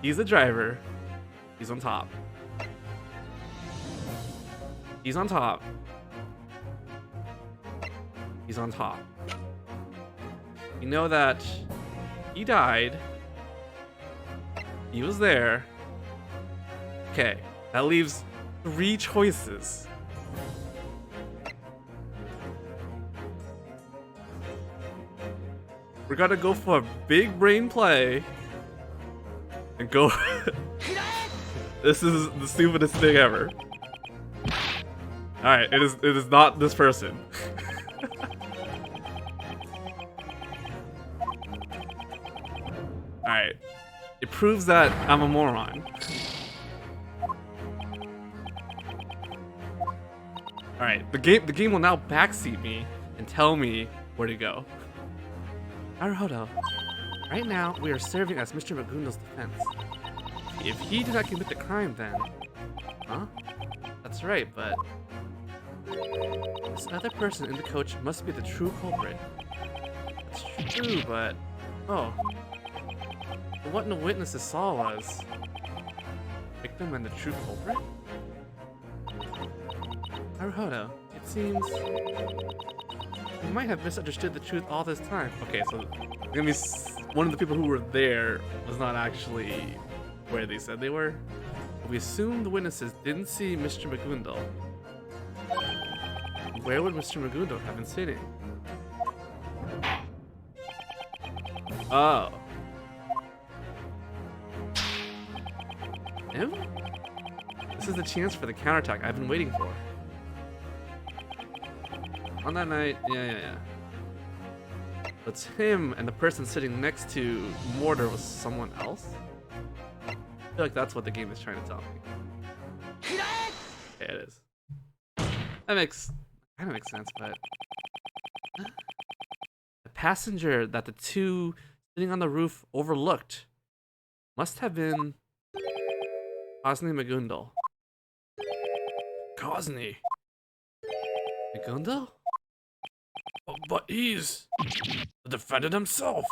He's the driver. He's on top. He's on top. He's on top. You know that he died. He was there. Okay, that leaves 3 choices. We're gonna go for a big brain play and go. This is the stupidest thing ever. Alright, it is not this person. Alright. It proves that I'm a moron. Alright, the game will now backseat me and tell me where to go. Naruhodo, right now we are serving as Mr. Magundo's defense. If he did not commit the crime, then... Huh? That's right, but... This other person in the coach must be the true culprit. That's true, but... Oh. But what the witnesses saw was... Victim and the true culprit? Naruhodo, it seems... You might have misunderstood the truth all this time. Okay, so... one of the people who were there was not actually where they said they were. But we assume the witnesses didn't see Mr. Magundo. Where would Mr. Magundo have been sitting? Oh. Him? This is the chance for the counterattack I've been waiting for. On that night, yeah. But him and the person sitting next to Mortar was someone else? I feel like that's what the game is trying to tell me. Yeah, it is. That kind of makes sense, but... The passenger that the two sitting on the roof overlooked must have been... Cosney Magundo. Cosney? Magundo? Oh, but he's... the defendant himself.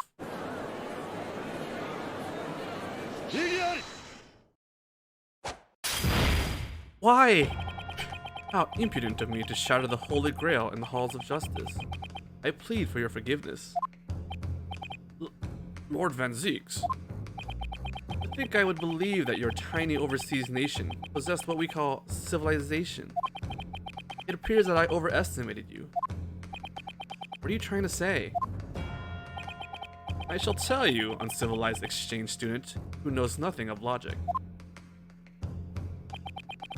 Why? How impudent of me to shatter the Holy Grail in the halls of justice. I plead for your forgiveness. Lord Van Zeeks. I think I would believe that your tiny overseas nation possessed what we call civilization. It appears that I overestimated you. What are you trying to say? I shall tell you, uncivilized exchange student who knows nothing of logic.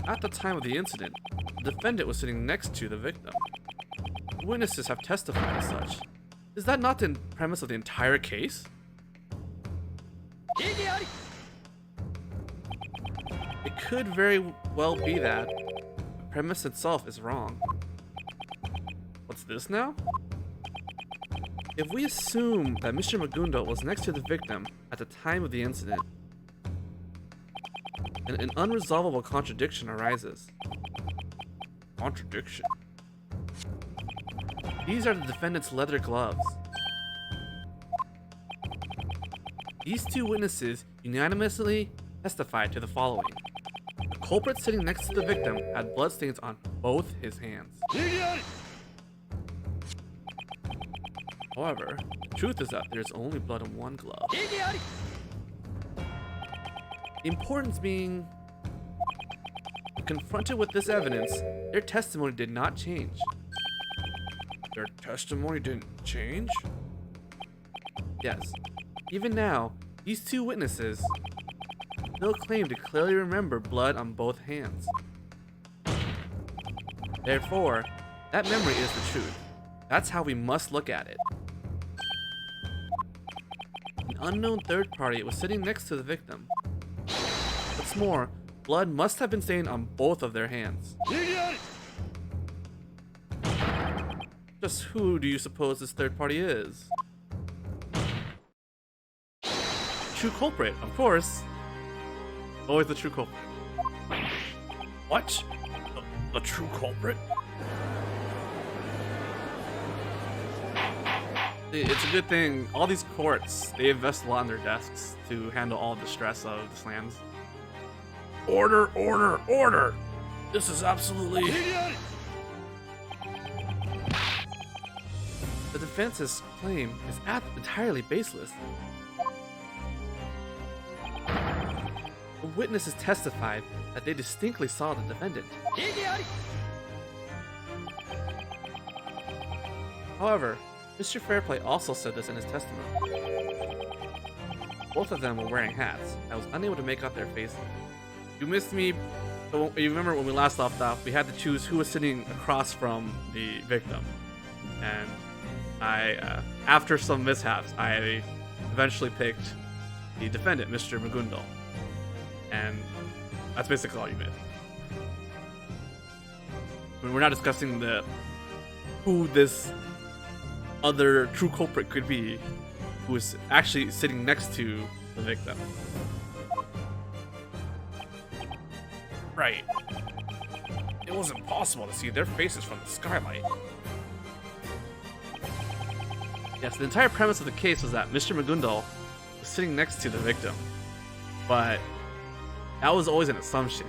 At the time of the incident, the defendant was sitting next to the victim. Witnesses have testified as such. Is that not the premise of the entire case? It could very well be that the premise itself is wrong. What's this now? If we assume that Mr. Magundo was next to the victim at the time of the incident, then an unresolvable contradiction arises. Contradiction? These are the defendant's leather gloves. These two witnesses unanimously testified to the following. The culprit sitting next to the victim had bloodstains on both his hands. However, the truth is that there's only blood on one glove. The importance being, when confronted with this evidence, their testimony did not change. Their testimony didn't change? Yes. Even now, these two witnesses still claim to clearly remember blood on both hands. Therefore, that memory is the truth. That's how we must look at it. An unknown third party was sitting next to the victim. What's more, blood must have been stained on both of their hands. Just who do you suppose this third party is? True culprit, of course. Always the true culprit. What? The true culprit? It's a good thing. All these courts, they invest a lot in their desks to handle all the stress of the slams. Order, order, order! This is absolutely... The defense's claim is entirely baseless. The witnesses testified that they distinctly saw the defendant. However, Mr. Fairplay also said this in his testimony. Both of them were wearing hats. I was unable to make out their faces. You missed me. So you remember when we last left off, we had to choose who was sitting across from the victim. And I, after some mishaps, I eventually picked the defendant, Mr. Magundal. And that's basically all you missed. I mean, we're not discussing who this other true culprit could be, who is actually sitting next to the victim. Right. It was impossible to see their faces from the skylight. Yes, the entire premise of the case was that Mr. Magundal was sitting next to the victim, but that was always an assumption,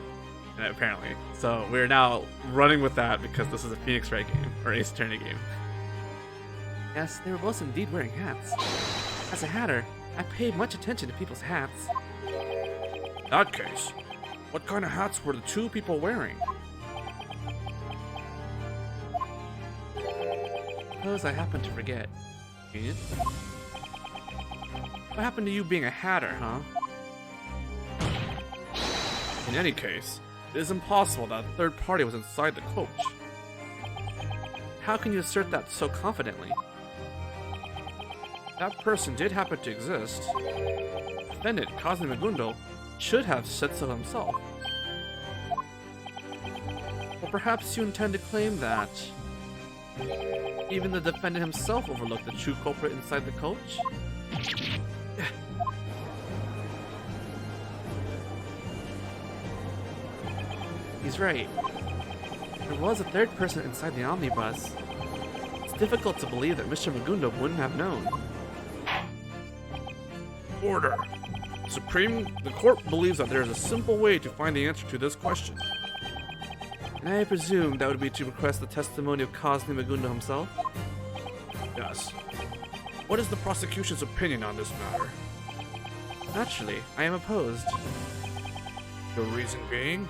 apparently. So we're now running with that because this is a Phoenix Wright game, or Ace Attorney game. Yes, they were both indeed wearing hats. As a hatter, I paid much attention to people's hats. In that case, what kind of hats were the two people wearing? Suppose I happened to forget. Ian? What happened to you being a hatter, huh? In any case, it is impossible that a third party was inside the coach. How can you assert that so confidently? That person did happen to exist. Defendant Cosme Magundal should have said so himself. Or perhaps you intend to claim that even the defendant himself overlooked the true culprit inside the coach? He's right. There was a third person inside the omnibus. It's difficult to believe that Mr. Magundal wouldn't have known. Order. The court believes that there is a simple way to find the answer to this question. And I presume that would be to request the testimony of Cosme Magundal himself? Yes. What is the prosecution's opinion on this matter? Naturally, I am opposed. Your reason being?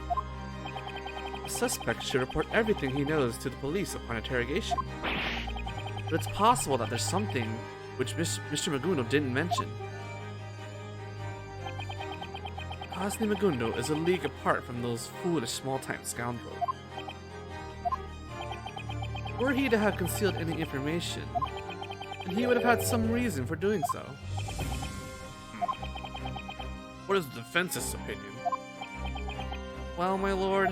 The suspect should report everything he knows to the police upon interrogation. But it's possible that there's something which Mr. Magundal didn't mention. Cosme Magundal is a league apart from those foolish small-time scoundrels. Were he to have concealed any information, then he would have had some reason for doing so. What is the defense's opinion? Well, my lord,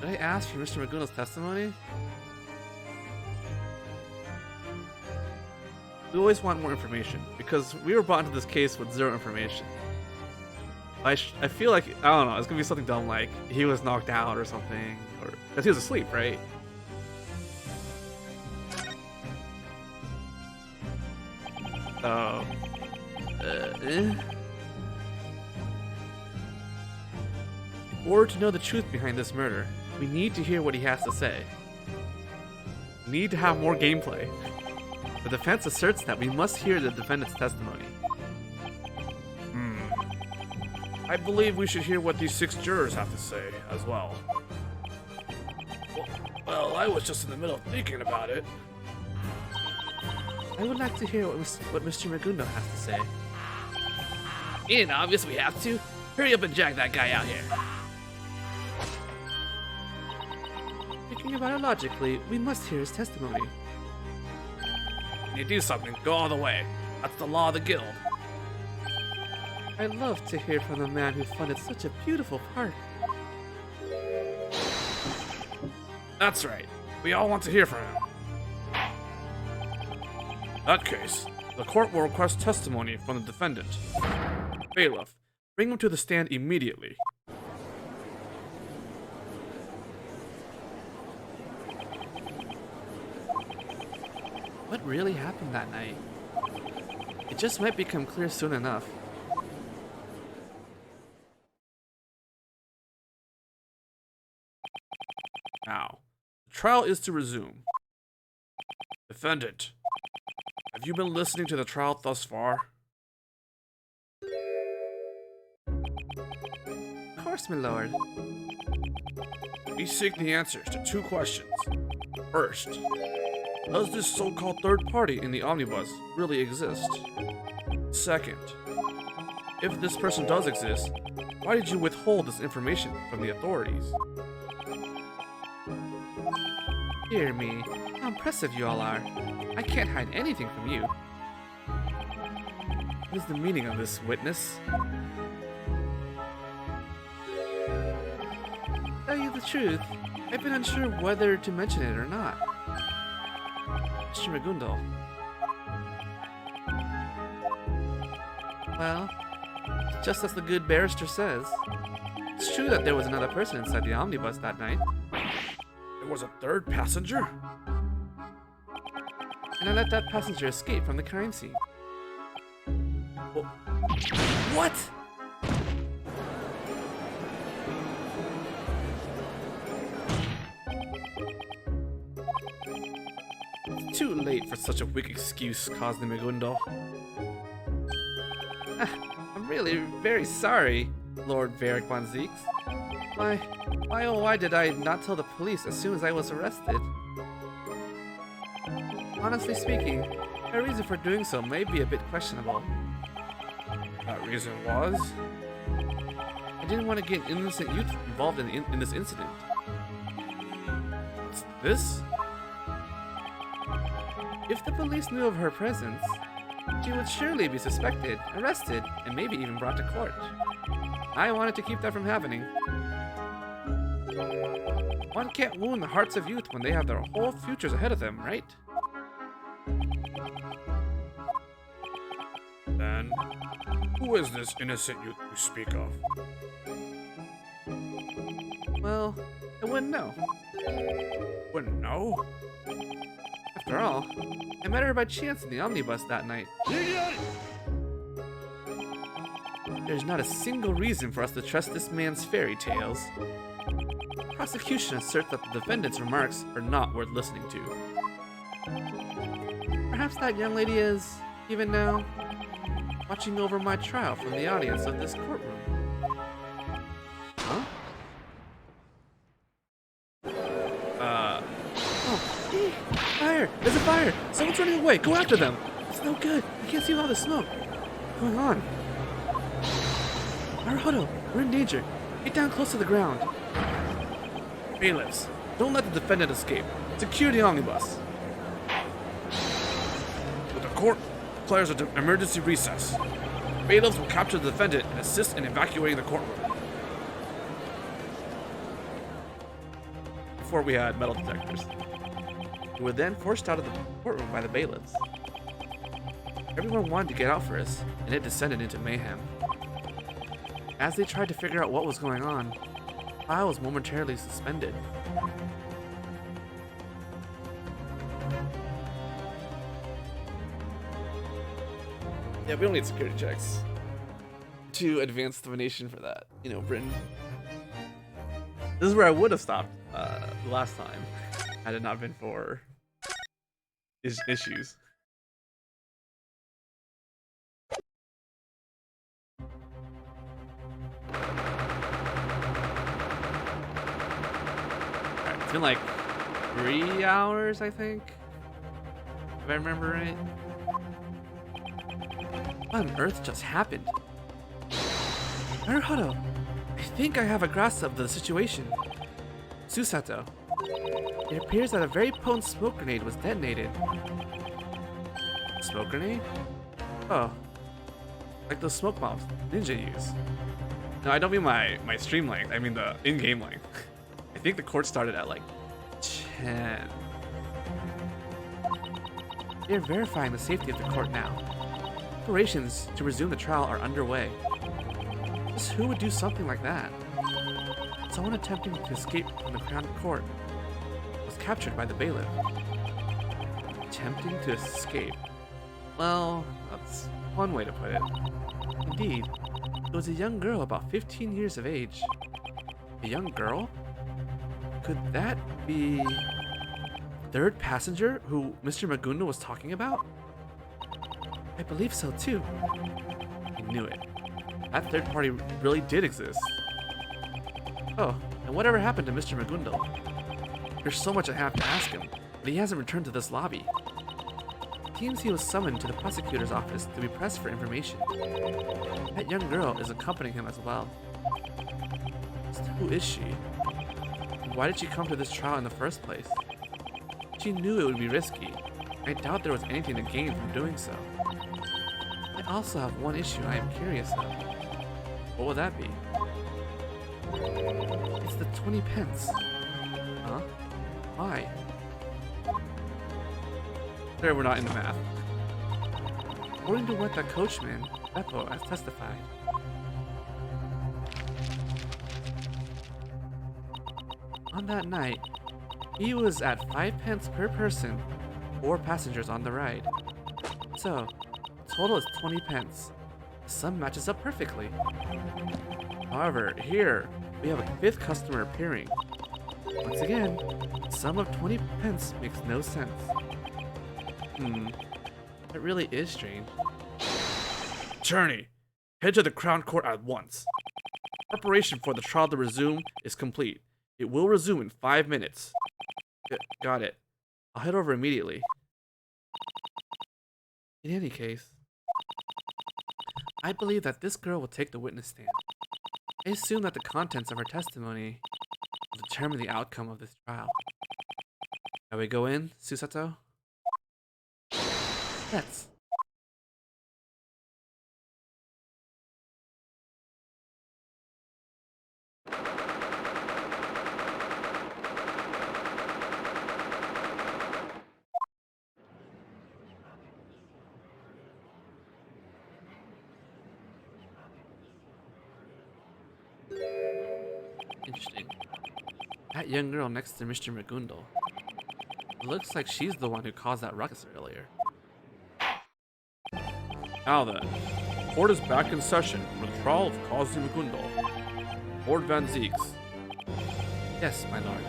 did I ask for Mr. Magundal's testimony? We always want more information, because we were brought into this case with zero information. I feel like, I don't know, it's gonna be something dumb like he was knocked out or something, or because he was asleep, right? So, In order to know the truth behind this murder, we need to hear what he has to say. We need to have more gameplay. The defense asserts that we must hear the defendant's testimony. I believe we should hear what these 6 jurors have to say as well. Well, I was just in the middle of thinking about it. I would like to hear what Mr. Magundal has to say. Ain't it obvious we have to? Hurry up and jack that guy out here. Thinking about it logically, we must hear his testimony. When you do something, go all the way. That's the law of the guild. I'd love to hear from the man who funded such a beautiful park. That's right. We all want to hear from him. In that case, the court will request testimony from the defendant. Bailiff, bring him to the stand immediately. What really happened that night? It just might become clear soon enough. Now, the trial is to resume. Defendant, have you been listening to the trial thus far? Of course, my lord. We seek the answers to 2 questions. First, does this so-called third party in the omnibus really exist? Second, if this person does exist, why did you withhold this information from the authorities? Dear me, how impressive you all are. I can't hide anything from you. What is the meaning of this, witness? To tell you the truth, I've been unsure whether to mention it or not. Mr. Megundal. Well, just as the good barrister says, it's true that there was another person inside the omnibus that night. There was a third passenger? And I let that passenger escape from the crime scene. What? It's too late for such a weak excuse, Cosne Megundal. I'm really very sorry, Lord Varric von Zeeks. Why oh why did I not tell the police as soon as I was arrested? Honestly speaking, my reason for doing so may be a bit questionable. That reason was? I didn't want to get innocent youth involved in this incident. What's this? If the police knew of her presence, she would surely be suspected, arrested, and maybe even brought to court. I wanted to keep that from happening. One can't wound the hearts of youth when they have their whole futures ahead of them, right? Then, who is this innocent youth you speak of? Well, I wouldn't know. Wouldn't know? After all, I met her by chance in the omnibus that night. There's not a single reason for us to trust this man's fairy tales. The prosecution asserts that the defendant's remarks are not worth listening to. Perhaps that young lady is, even now, watching over my trial from the audience of this courtroom. Huh? Oh, fire! There's a fire! Someone's running away! Go after them! It's no good! I can't see all the smoke! What's going on? Naruhodo, we're in danger. Get down close to the ground. Bailiffs, don't let the defendant escape. Secure the omnibus. The court declares an emergency recess. Bailiffs will capture the defendant and assist in evacuating the courtroom. Before we had metal detectors. We were then forced out of the courtroom by the bailiffs. Everyone wanted to get out for us, and it descended into mayhem. As they tried to figure out what was going on, I was momentarily suspended. Yeah, we don't need security checks to advance the nation for that. You know, Britain. This is where I would have stopped last time, had it not been for issues. Alright, it's been like 3 hours, I think, if I remember right. What on earth just happened? Naruhodo, I think I have a grasp of the situation. Susato, it appears that a very potent smoke grenade was detonated. Smoke grenade? Oh, like those smoke bombs Ninja use. No, I don't mean my stream length, I mean the in-game length. I think the court started at like 10. They're verifying the safety of the court now. Preparations to resume the trial are underway. Just who would do something like that? Someone attempting to escape from the Crown Court was captured by the bailiff. 10 attempting to escape. Well, that's one way to put it. Indeed, it was a young girl about 15 years of age. A young girl? Could that be the third passenger who Mr. Magunda was talking about? I believe so too. I knew it. That third party really did exist. Oh, and whatever happened to Mr. Magunda? There's so much I have to ask him, but he hasn't returned to this lobby. It seems he was summoned to the prosecutor's office to be pressed for information. That young girl is accompanying him as well. So who is she? Why did she come to this trial in the first place? She knew it would be risky. I doubt there was anything to gain from doing so. I also have one issue I am curious of. What would that be? It's the 20 pence. Huh? Why? There, we're not in the math. According to what the coachman, Beppo, has testified. On that night, he was at 5 pence per person, 4 passengers on the ride. So, the total is 20 pence. The sum matches up perfectly. However, here, we have a 5th customer appearing. Once again, the sum of 20 pence makes no sense. That really is strange. Attorney, head to the Crown Court at once. Preparation for the trial to resume is complete. It will resume in 5 minutes. Got it. I'll head over immediately. In any case, I believe that this girl will take the witness stand. I assume that the contents of her testimony will determine the outcome of this trial. Shall we go in, Susato? Let's. Interesting. That young girl next to Mr. Magundal. It looks like she's the one who caused that ruckus earlier. Now then, court is back in session for the trial of Kazi Magundal. Lord Van Zeeks. Yes, my lord.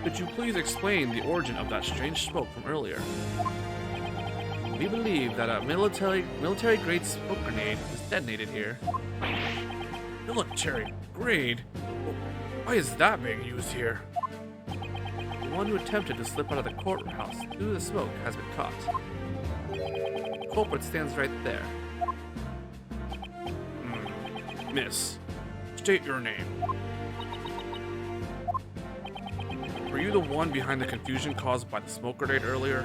Could you please explain the origin of that strange smoke from earlier? We believe that a military-grade smoke grenade was detonated here. Military grade? Why is that being used here? The one who attempted to slip out of the courthouse due to the smoke has been caught. The culprit stands right there. Miss, state your name. Were you the one behind the confusion caused by the smoke grenade earlier?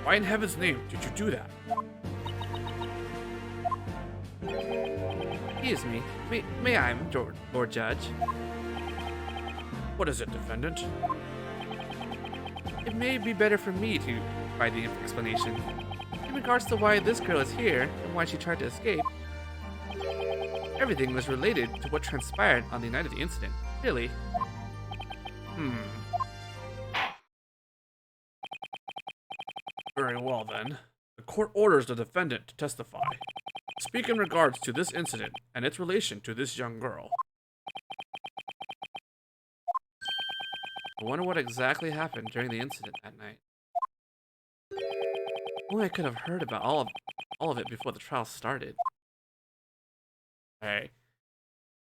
Why in heaven's name did you do that? Excuse me, may I, Lord Judge? What is it, defendant? It may be better for me to provide the explanation. In regards to why this girl is here and why she tried to escape, everything was related to what transpired on the night of the incident. Really? Very well then. The court orders the defendant to testify. Speak in regards to this incident and its relation to this young girl. I wonder what exactly happened during the incident that night. Only I could have heard about all of it before the trial started. Hey.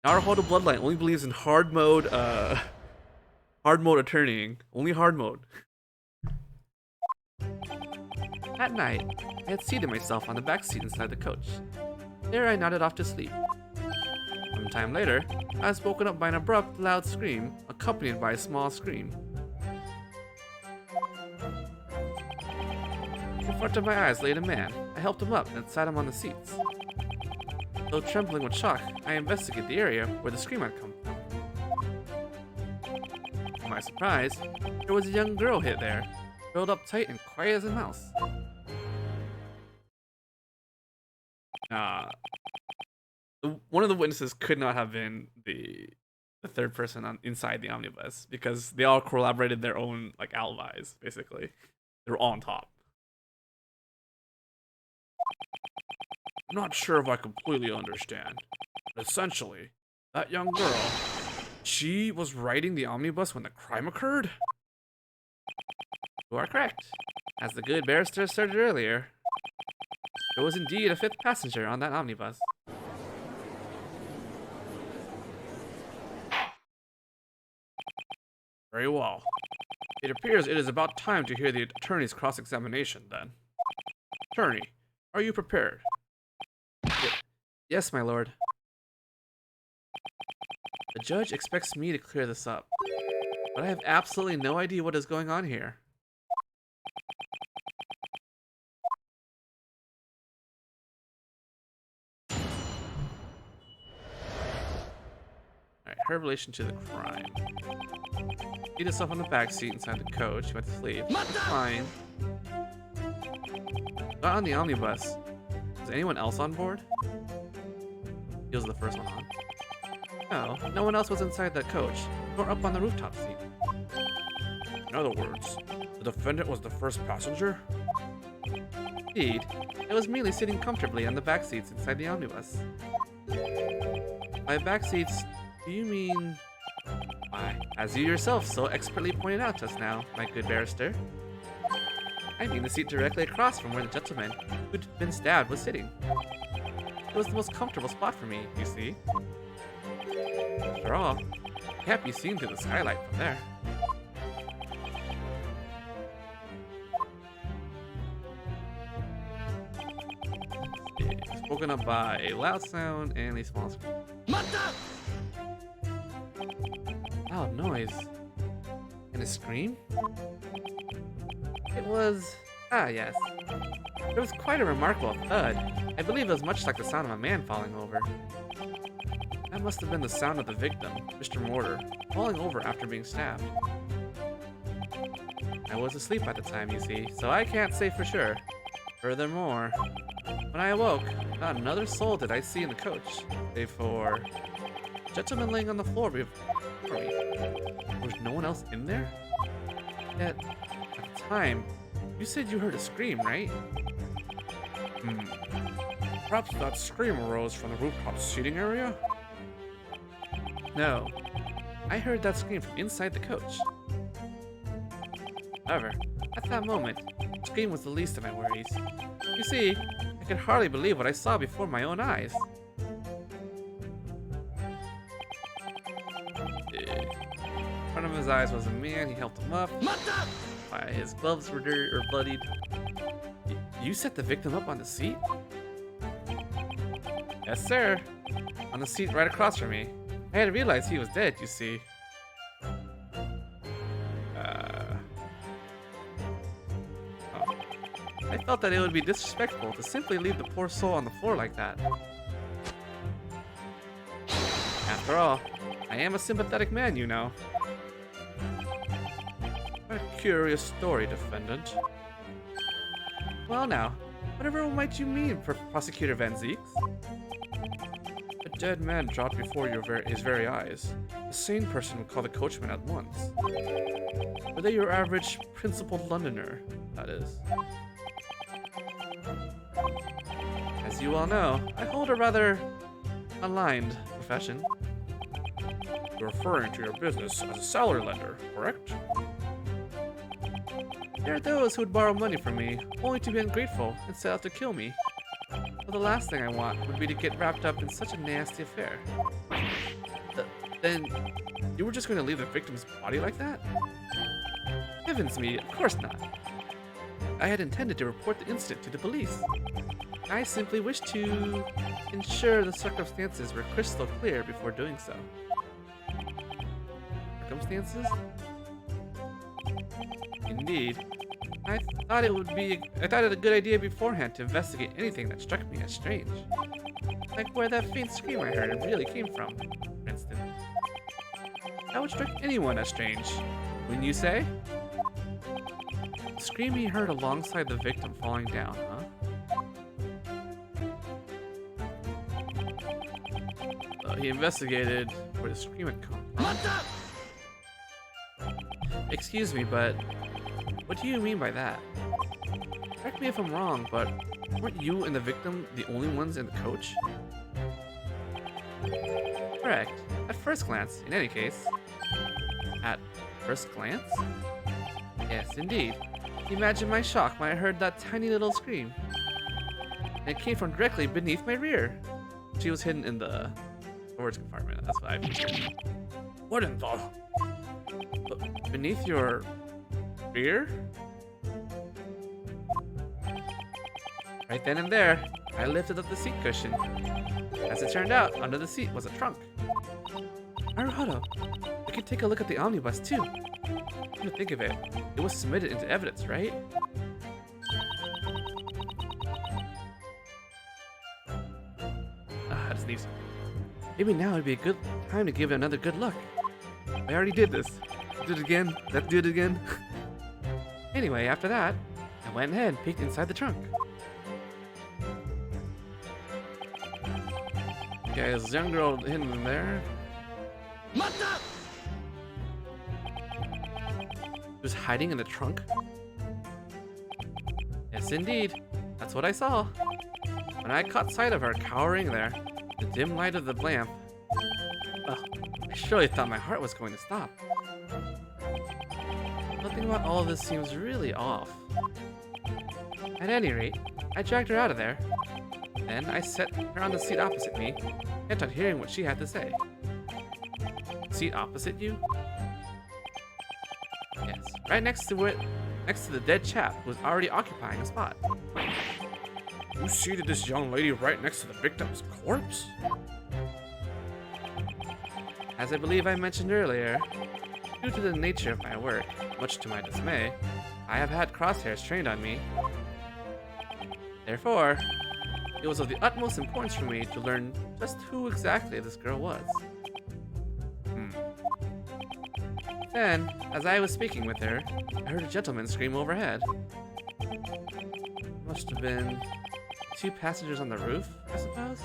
Naruhodo Bloodline only believes in hard mode attorneying. Only hard mode. That night, I had seated myself on the back seat inside the coach. There I nodded off to sleep. Some time later, I was woken up by an abrupt, loud scream, accompanied by a small scream. In front of my eyes laid a man. I helped him up and sat him on the seats. Though trembling with shock, I investigated the area where the scream had come from. To my surprise, there was a young girl hid there, curled up tight and quiet as a mouse. One of the witnesses could not have been the the third person inside the omnibus because they all corroborated their own like alibis. Basically, they were all on top. I'm not sure if I completely understand. But essentially, that young girl, she was riding the omnibus when the crime occurred? You are correct. As the good barrister asserted earlier, there was indeed a fifth passenger on that omnibus. Very well. It appears it is about time to hear the attorney's cross-examination, then. Attorney, are you prepared? Yes, my lord. The judge expects me to clear this up, but I have absolutely no idea what is going on here. Alright, her relation to the crime. Seat herself on the back seat inside the coach. She went to sleep. Fine. Got on the omnibus. Was anyone else on board? He was the first one on. No, no one else was inside the coach, or up on the rooftop seat. In other words, the defendant was the first passenger? Indeed, it was merely sitting comfortably on the back seats inside the omnibus. By back seats, do you mean... Why, as you yourself so expertly pointed out just now, my good barrister. I mean the seat directly across from where the gentleman who'd been stabbed was sitting. It was the most comfortable spot for me, you see. After all, it can't be seen through the skylight from there. It's spoken up by a loud sound and a small scream. Loud noise. And a scream? It was... Ah, yes. It was quite a remarkable thud. I believe it was much like the sound of a man falling over. That must have been the sound of the victim, Mr. Mortar, falling over after being stabbed. I was asleep at the time, you see, so I can't say for sure. Furthermore, when I awoke, not another soul did I see in the coach, save for a gentleman laying on the floor before me. There was no one else in there? Yet, at the time, you said you heard a scream, right? Perhaps that scream arose from the rooftop seating area? No, I heard that scream from inside the coach. However, at that moment, the scream was the least of my worries. You see, I could hardly believe what I saw before my own eyes. In front of his eyes was a man. He helped him up. Why, his gloves were dirty or bloodied. You set the victim up on the seat? Yes, sir. On the seat right across from me. I hadn't realized he was dead, you see. I felt that it would be disrespectful to simply leave the poor soul on the floor like that. After all, I am a sympathetic man, you know. A curious story, defendant. Well now, whatever might you mean, Prosecutor Van Zieks? A dead man dropped before his very eyes. A sane person would call the coachman at once. Were they your average principled Londoner, that is? As you all know, I hold a rather aligned profession. You're referring to your business as a salary lender, correct? There are those who would borrow money from me, only to be ungrateful and set out to kill me. But the last thing I want would be to get wrapped up in such a nasty affair. Then, you were just going to leave the victim's body like that? Heavens me, of course not. I had intended to report the incident to the police. I simply wished to ensure the circumstances were crystal clear before doing so. Circumstances? Indeed. I thought it a good idea beforehand to investigate anything that struck me as strange. Like where that faint scream I heard really came from, for instance. That would strike anyone as strange, wouldn't you say? The scream he heard alongside the victim falling down, huh? He investigated where the scream had come from. Excuse me, but what do you mean by that? Correct me if I'm wrong, but weren't you and the victim the only ones in the coach? Correct. At first glance, in any case. At first glance? Yes, indeed. Imagine my shock when I heard that tiny little scream. And it came from directly beneath my rear. She was hidden in the storage compartment, that's what I figured. What in the? Beneath your rear? Right then and there, I lifted up the seat cushion. As it turned out, under the seat was a trunk. Naruhodo, we can take a look at the omnibus too. Come to think of it, it was submitted into evidence, right? I just need. Maybe now would be a good time to give it another good look. I already did this. Do it again. Let's do it again. Anyway, after that, I went ahead and peeked inside the trunk. Okay, there's a young girl hidden in there. She was hiding in the trunk? Yes, indeed. That's what I saw. When I caught sight of her cowering there, the dim light of the lamp, I surely thought my heart was going to stop. Nothing about all of this seems really off. At any rate, I dragged her out of there. Then I set her on the seat opposite me, bent on hearing what she had to say. Seat opposite you? Yes, right next to it, next to the dead chap who was already occupying a spot. You seated this young lady right next to the victim's corpse? As I believe I mentioned earlier, due to the nature of my work, much to my dismay, I have had crosshairs trained on me. Therefore, it was of the utmost importance for me to learn just who exactly this girl was. Then, as I was speaking with her, I heard a gentleman scream overhead. Must have been 2 passengers on the roof, I suppose?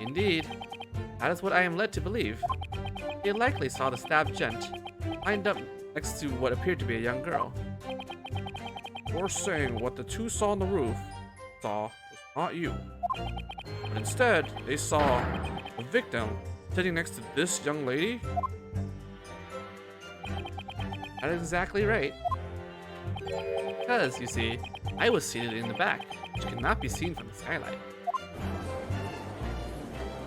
Indeed, that is what I am led to believe. They likely saw the stabbed gent lined up next to what appeared to be a young girl. You're saying what the 2 saw on the roof saw was not you, but instead they saw the victim sitting next to this young lady? That is exactly right. Because, you see, I was seated in the back, which cannot be seen from the skylight.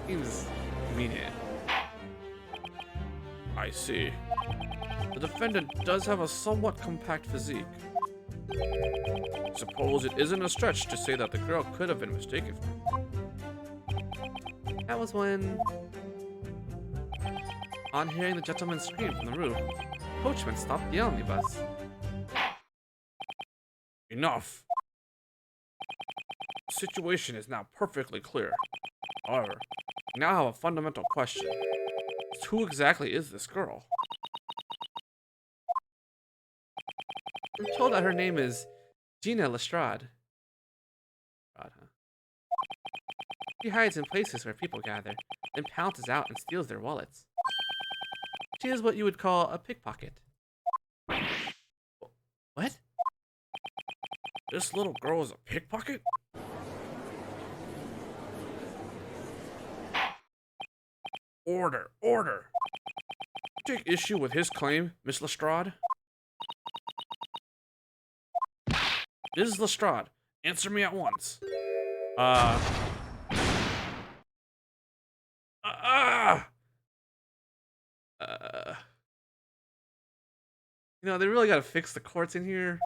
Seems convenient. I see. The defendant does have a somewhat compact physique. Suppose it isn't a stretch to say that the girl could have been mistaken for him. That was when, on hearing the gentleman scream from the roof, the coachman stopped the omnibus. Enough. The situation is now perfectly clear. However, we now have a fundamental question. Who exactly is this girl? I'm told that her name is Gina Lestrade. She hides in places where people gather, then pounces out and steals their wallets. She is what you would call a pickpocket. What? This little girl is a pickpocket? Order, order! Take issue with his claim, Miss Lestrade. Mrs. Lestrade, answer me at once. You know, they really gotta fix the courts in here.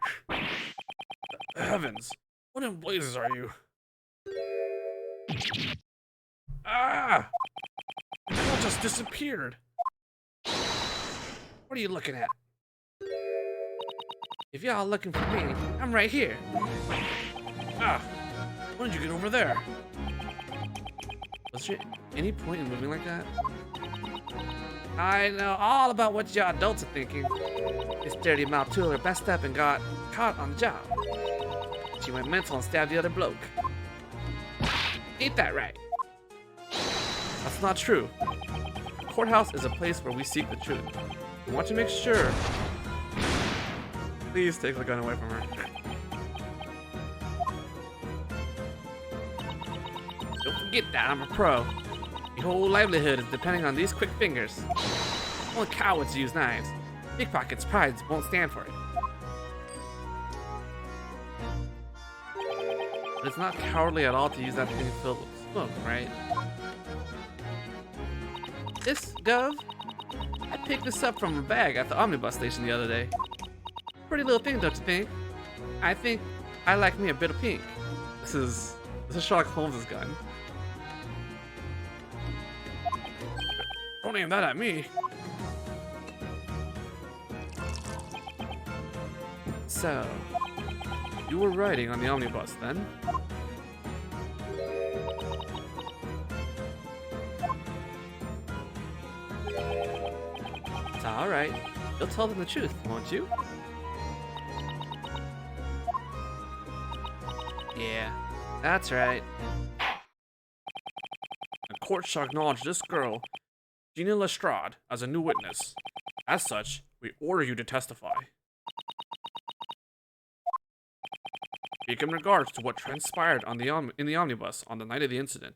Heavens, what in blazes are you? Ah! The girl just disappeared. What are you looking at? If y'all looking for me, I'm right here. Ah! When did you get over there? Was there any point in moving like that? I know all about what y'all adults are thinking. This dirty mouth tool messed up and got caught on the job. She went mental and stabbed the other bloke. Ain't that right? That's not true. courthouse is a place where we seek the truth. I want to make sure. Please take the gun away from her. Don't forget that I'm a pro. Your whole livelihood is depending on these quick fingers. Only cowards use knives. Pickpockets' pride won't stand for it. But it's not cowardly at all to use that thing filled with smoke, right? This, Gov? I picked this up from a bag at the omnibus station the other day. Pretty little thing, don't you think? I think I like me a bit of pink. This is Sherlock Holmes' gun. Don't aim that at me. So, you were riding on the omnibus then? It's alright. You'll tell them the truth, won't you? Yeah, that's right. The court shall acknowledge this girl, Gina Lestrade, as a new witness. As such, we order you to testify. Speak in regards to what transpired on in the omnibus on the night of the incident.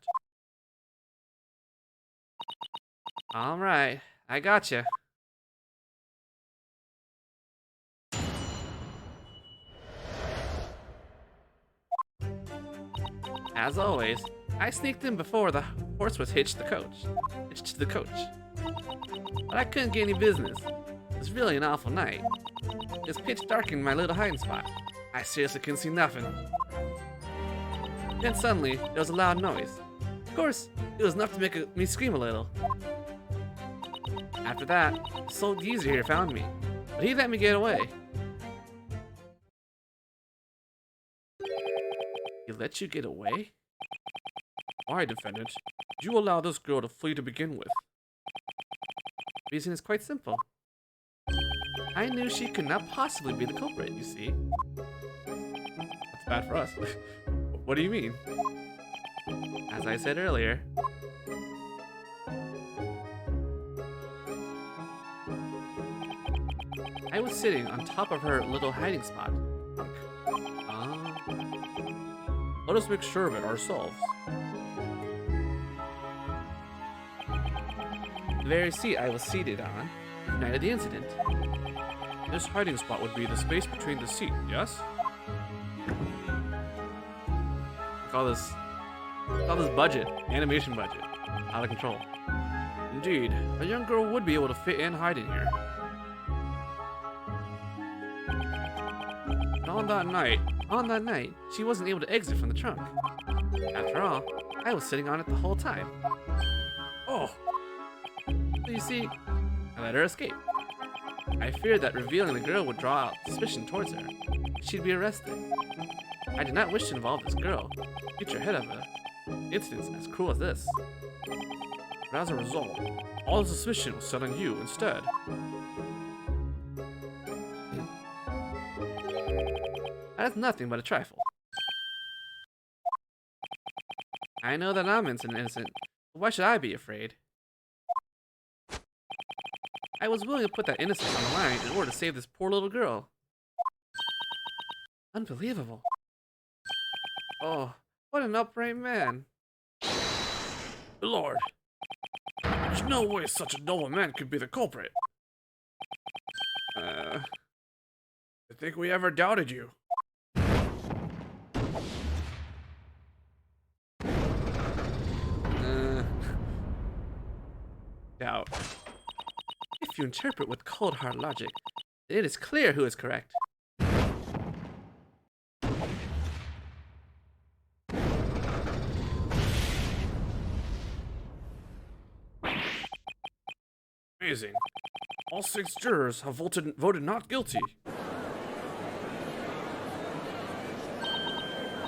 All right, I gotcha. As always, I sneaked in before the horse was hitched to the coach. But I couldn't get any business. It was really an awful night. It was pitch dark in my little hiding spot. I seriously couldn't see nothing. Then suddenly, there was a loud noise. Of course, it was enough to make me scream a little. After that, the sole geezer here found me, but he let me get away. He let you get away? Why, defendant? Did you allow this girl to flee to begin with? The reason is quite simple. I knew she could not possibly be the culprit, you see. That's bad for us. What do you mean? As I said earlier, I was sitting on top of her little hiding spot. Let us make sure of it ourselves. The very seat I was seated on the night of the incident. This hiding spot would be the space between the seat, yes? Call this budget, animation budget, out of control. Indeed, a young girl would be able to fit in hiding here. And on that night, she wasn't able to exit from the trunk. After all, I was sitting on it the whole time. Oh! So you see, I let her escape. I feared that revealing the girl would draw out suspicion towards her. She'd be arrested. I did not wish to involve this girl, future head of an incident as cruel as this. But as a result, all the suspicion was set on you instead. That's nothing but a trifle. I know that I'm innocent, but why should I be afraid? I was willing to put that innocence on the line in order to save this poor little girl. Unbelievable. Oh, what an upright man. Lord, there's no way such a noble man could be the culprit. I think we ever doubted you. Doubt. If you interpret with cold hard logic, then it is clear who is correct. Amazing. All 6 jurors have voted not guilty.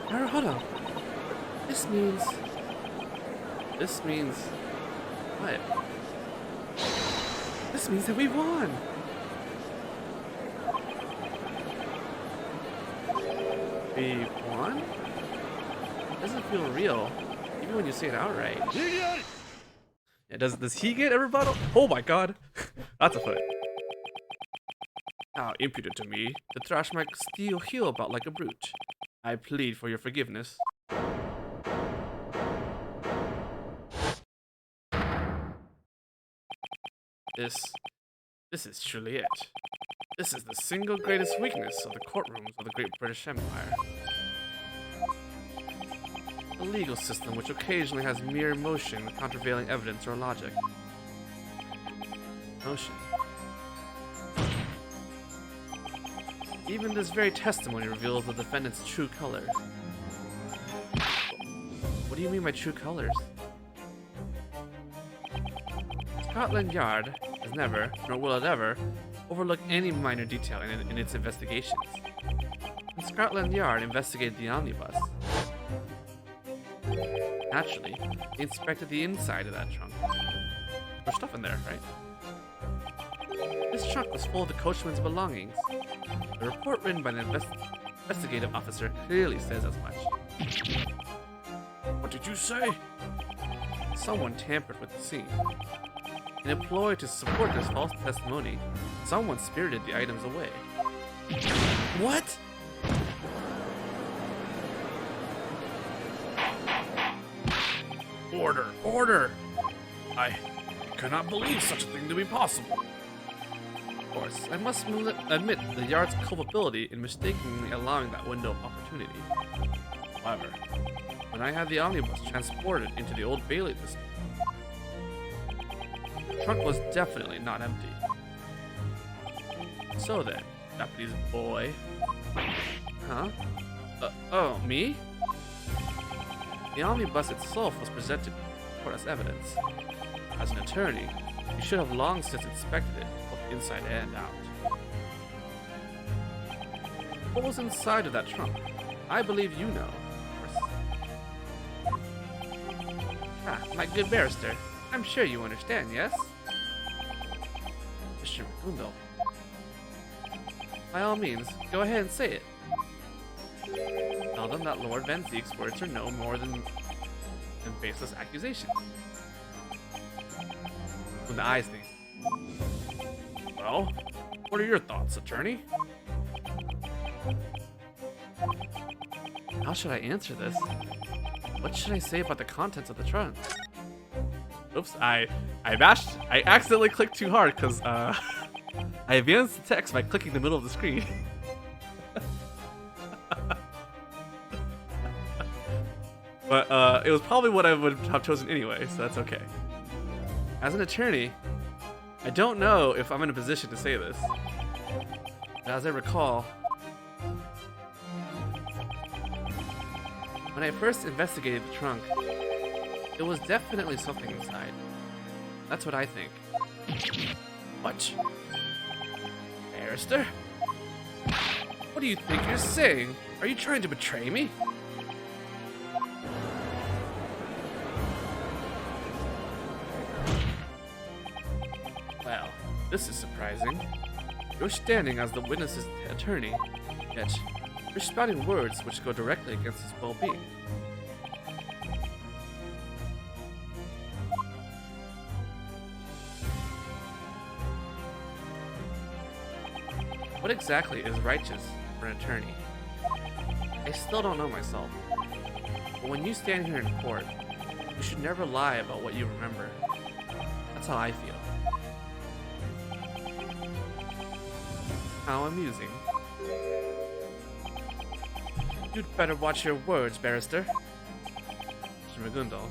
Naruhodo, this means what? This means that we won! We won? It doesn't feel real, even when you say it outright. Yeah, does he get a rebuttal? Oh my god. That's a foot. How impudent to me to thrash my steel heel about like a brute. I plead for your forgiveness. This is truly it. This is the single greatest weakness of the courtrooms of the Great British Empire. A legal system which occasionally has mere emotion, countervailing evidence or logic. Emotion. Even this very testimony reveals the defendant's true colors. What do you mean by true colors? Scotland Yard has never, nor will it ever, overlook any minor detail in its investigations. When Scotland Yard investigated the omnibus, naturally, they inspected the inside of that trunk. There's stuff in there, right? This trunk was full of the coachman's belongings. The report written by the investigative officer clearly says as much. What did you say? Someone tampered with the scene. In a ploy to support this false testimony, someone spirited the items away. What? Order! Order! I cannot believe such a thing to be possible. Of course, I must admit the Yard's culpability in mistakenly allowing that window of opportunity. However, when I had the omnibus transported into the Old Bailey this the trunk was definitely not empty. So then, Deputy's boy. Huh? Oh, me? The omnibus itself was presented for as evidence. As an attorney, you should have long since inspected it, both inside and out. What was inside of that trunk? I believe you know. Ah, my good barrister. I'm sure you understand, yes? Mr. Magundo. By all means, go ahead and say it. Tell them that Lord Van Zeek's words are no more than baseless accusations. When the eyes think. Well, what are your thoughts, attorney? How should I answer this? What should I say about the contents of the trunk? Oops, I accidentally clicked too hard because I advanced the text by clicking the middle of the screen. But it was probably what I would have chosen anyway, so that's okay. As an attorney, I don't know if I'm in a position to say this. As I recall, when I first investigated the trunk, there was definitely something inside. That's what I think. What? Barrister? What do you think you're saying? Are you trying to betray me? Well, this is surprising. You're standing as the witness's attorney, yet you're spouting words which go directly against his well-being. What exactly is righteous for an attorney? I still don't know myself. But when you stand here in court, you should never lie about what you remember. That's how I feel. How amusing. You'd better watch your words, barrister. Mr. Magundo.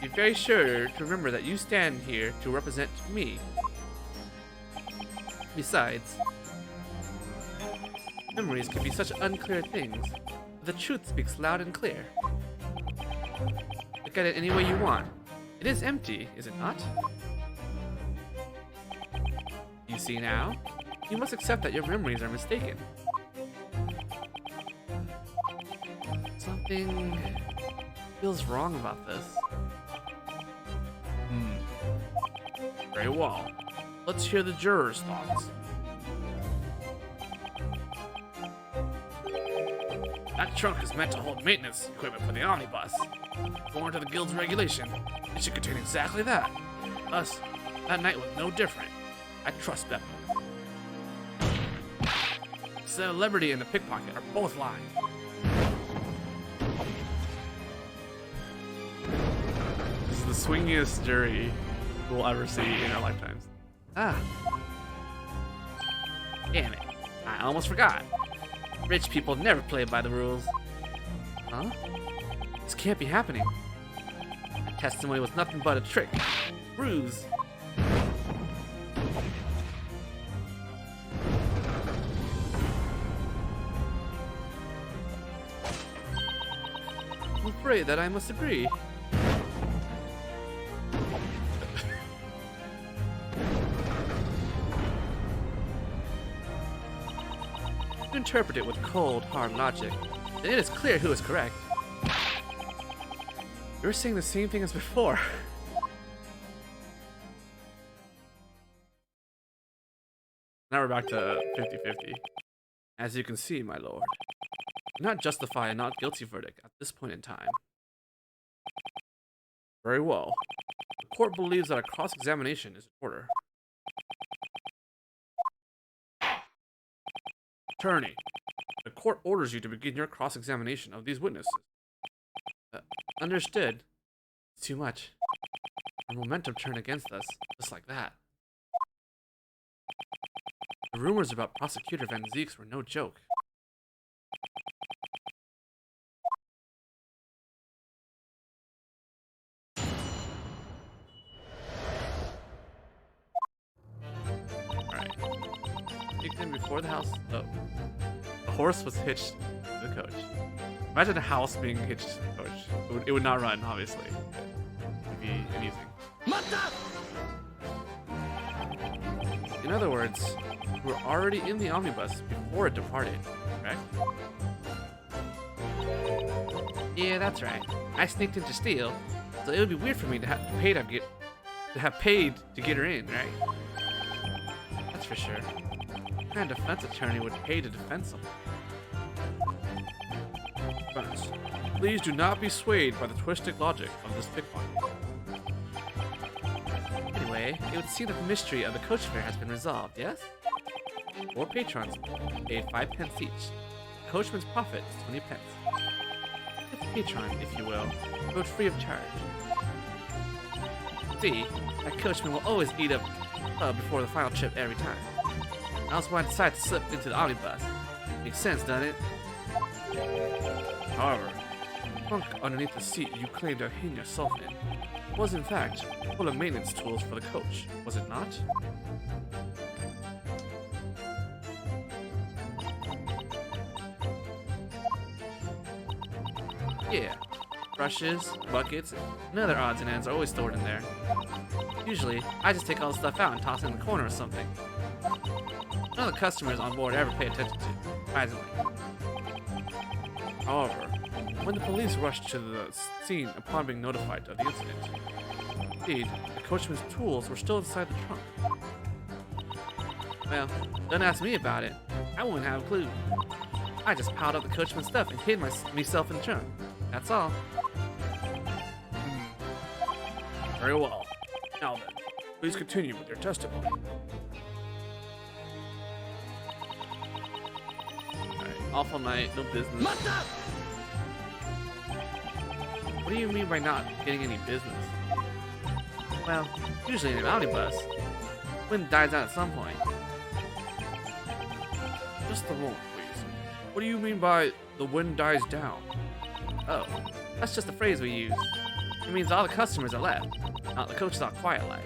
Be very sure to remember that you stand here to represent me. Besides, memories can be such unclear things, but the truth speaks loud and clear. Look at it any way you want. It is empty, is it not? You see now? You must accept that your memories are mistaken. Something feels wrong about this. Very well. Let's hear the jurors' thoughts. That trunk is meant to hold maintenance equipment for the omnibus. According to the guild's regulation, it should contain exactly that. Thus, that night was no different. I trust Beppo. Celebrity and the pickpocket are both lying. This is the swingiest jury we'll ever see in our lifetimes. Ah. Damn it. I almost forgot. Rich people never play by the rules. Huh? This can't be happening. That testimony was nothing but a trick. Ruse. I'm afraid that I must agree. To interpret it with cold, hard logic, then it is clear who is correct. You're saying the same thing as before. Now we're back to 50-50. As you can see, my lord, I do not justify a not guilty verdict at this point in time. Very well. The court believes that a cross-examination is in order. Attorney, the court orders you to begin your cross-examination of these witnesses. Understood. It's too much. The momentum turned against us, just like that. The rumors about Prosecutor Van Zieks were no joke. Alright. Sneaked in before the house. Oh. The horse was hitched to the coach. Imagine a house being hitched to the coach. It would not run, obviously. It'd be amusing. In other words, we were already in the omnibus before it departed, correct? Yeah, that's right. I sneaked in to steal, so it would be weird for me to have paid to get her in, right? That's for sure. What kind of defense attorney would pay to defend someone? Defense. Please do not be swayed by the twisted logic of this pickpocket. Anyway, it would seem that the mystery of the coach fare has been resolved, yes? 4 patrons paid 5 pence each. The coachman's profit is 20 pence. Fifth patron, if you will, rode free of charge. See, that coachman will always eat up before the final trip every time. That's why I decided to slip into the omnibus. Makes sense, doesn't it? However, the trunk underneath the seat you claim to have hidden yourself in was in fact full of maintenance tools for the coach, was it not? Yeah, brushes, buckets, and other odds and ends are always stored in there. Usually, I just take all the stuff out and toss it in the corner or something. None of the customers on board ever pay attention to, surprisingly. However, when the police rushed to the scene upon being notified of the incident, indeed, the coachman's tools were still inside the trunk. Well, don't ask me about it. I wouldn't have a clue. I just piled up the coachman's stuff and hid myself in the trunk. That's all. Very well. Now then, please continue with your testimony. Alright, awful night, no business. What do you mean by not getting any business? Well, usually in an omnibus, wind dies out at some point. Just a moment, please. What do you mean by the wind dies down? Oh, that's just a phrase we use. It means all the customers are left. Not the coach is all quiet like.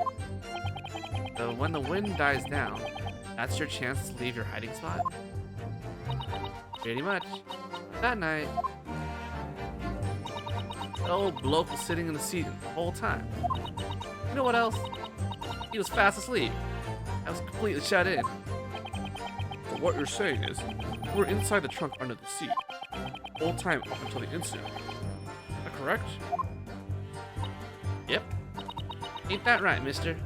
So when the wind dies down, that's your chance to leave your hiding spot? Pretty much. That night, the old bloke was sitting in the seat the whole time. You know what else? He was fast asleep. I was completely shut in. So what you're saying is, you were inside the trunk under the seat, the whole time up until the incident. Is that correct? Yep. Ain't that right, mister?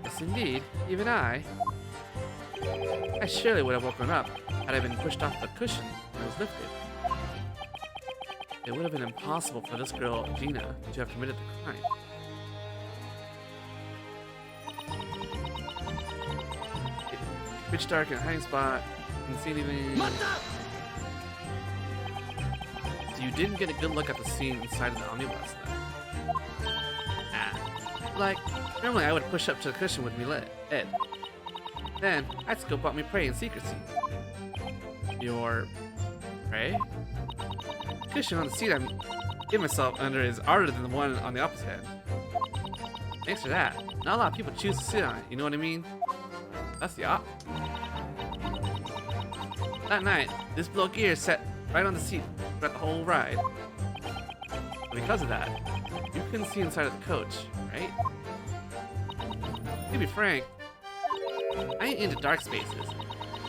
Yes, indeed. Even I surely would have woken up had I been pushed off the cushion when it was lifted. It would have been impossible for this girl, Gina, to have committed the crime. Pitch dark in a hiding spot. Didn't see anything. So you didn't get a good look at the scene inside of the omnibus, though. Like, normally I would push up to the cushion with me Ed. Then, I'd scope out me prey in secrecy. Your prey? The cushion on the seat I'm getting myself under is harder than the one on the opposite end. Thanks for that. Not a lot of people choose to sit on it, you know what I mean? That's the op. That night, this bloke here sat right on the seat throughout the whole ride. But because of that, you couldn't see inside of the coach, right? To be frank, I ain't into dark spaces.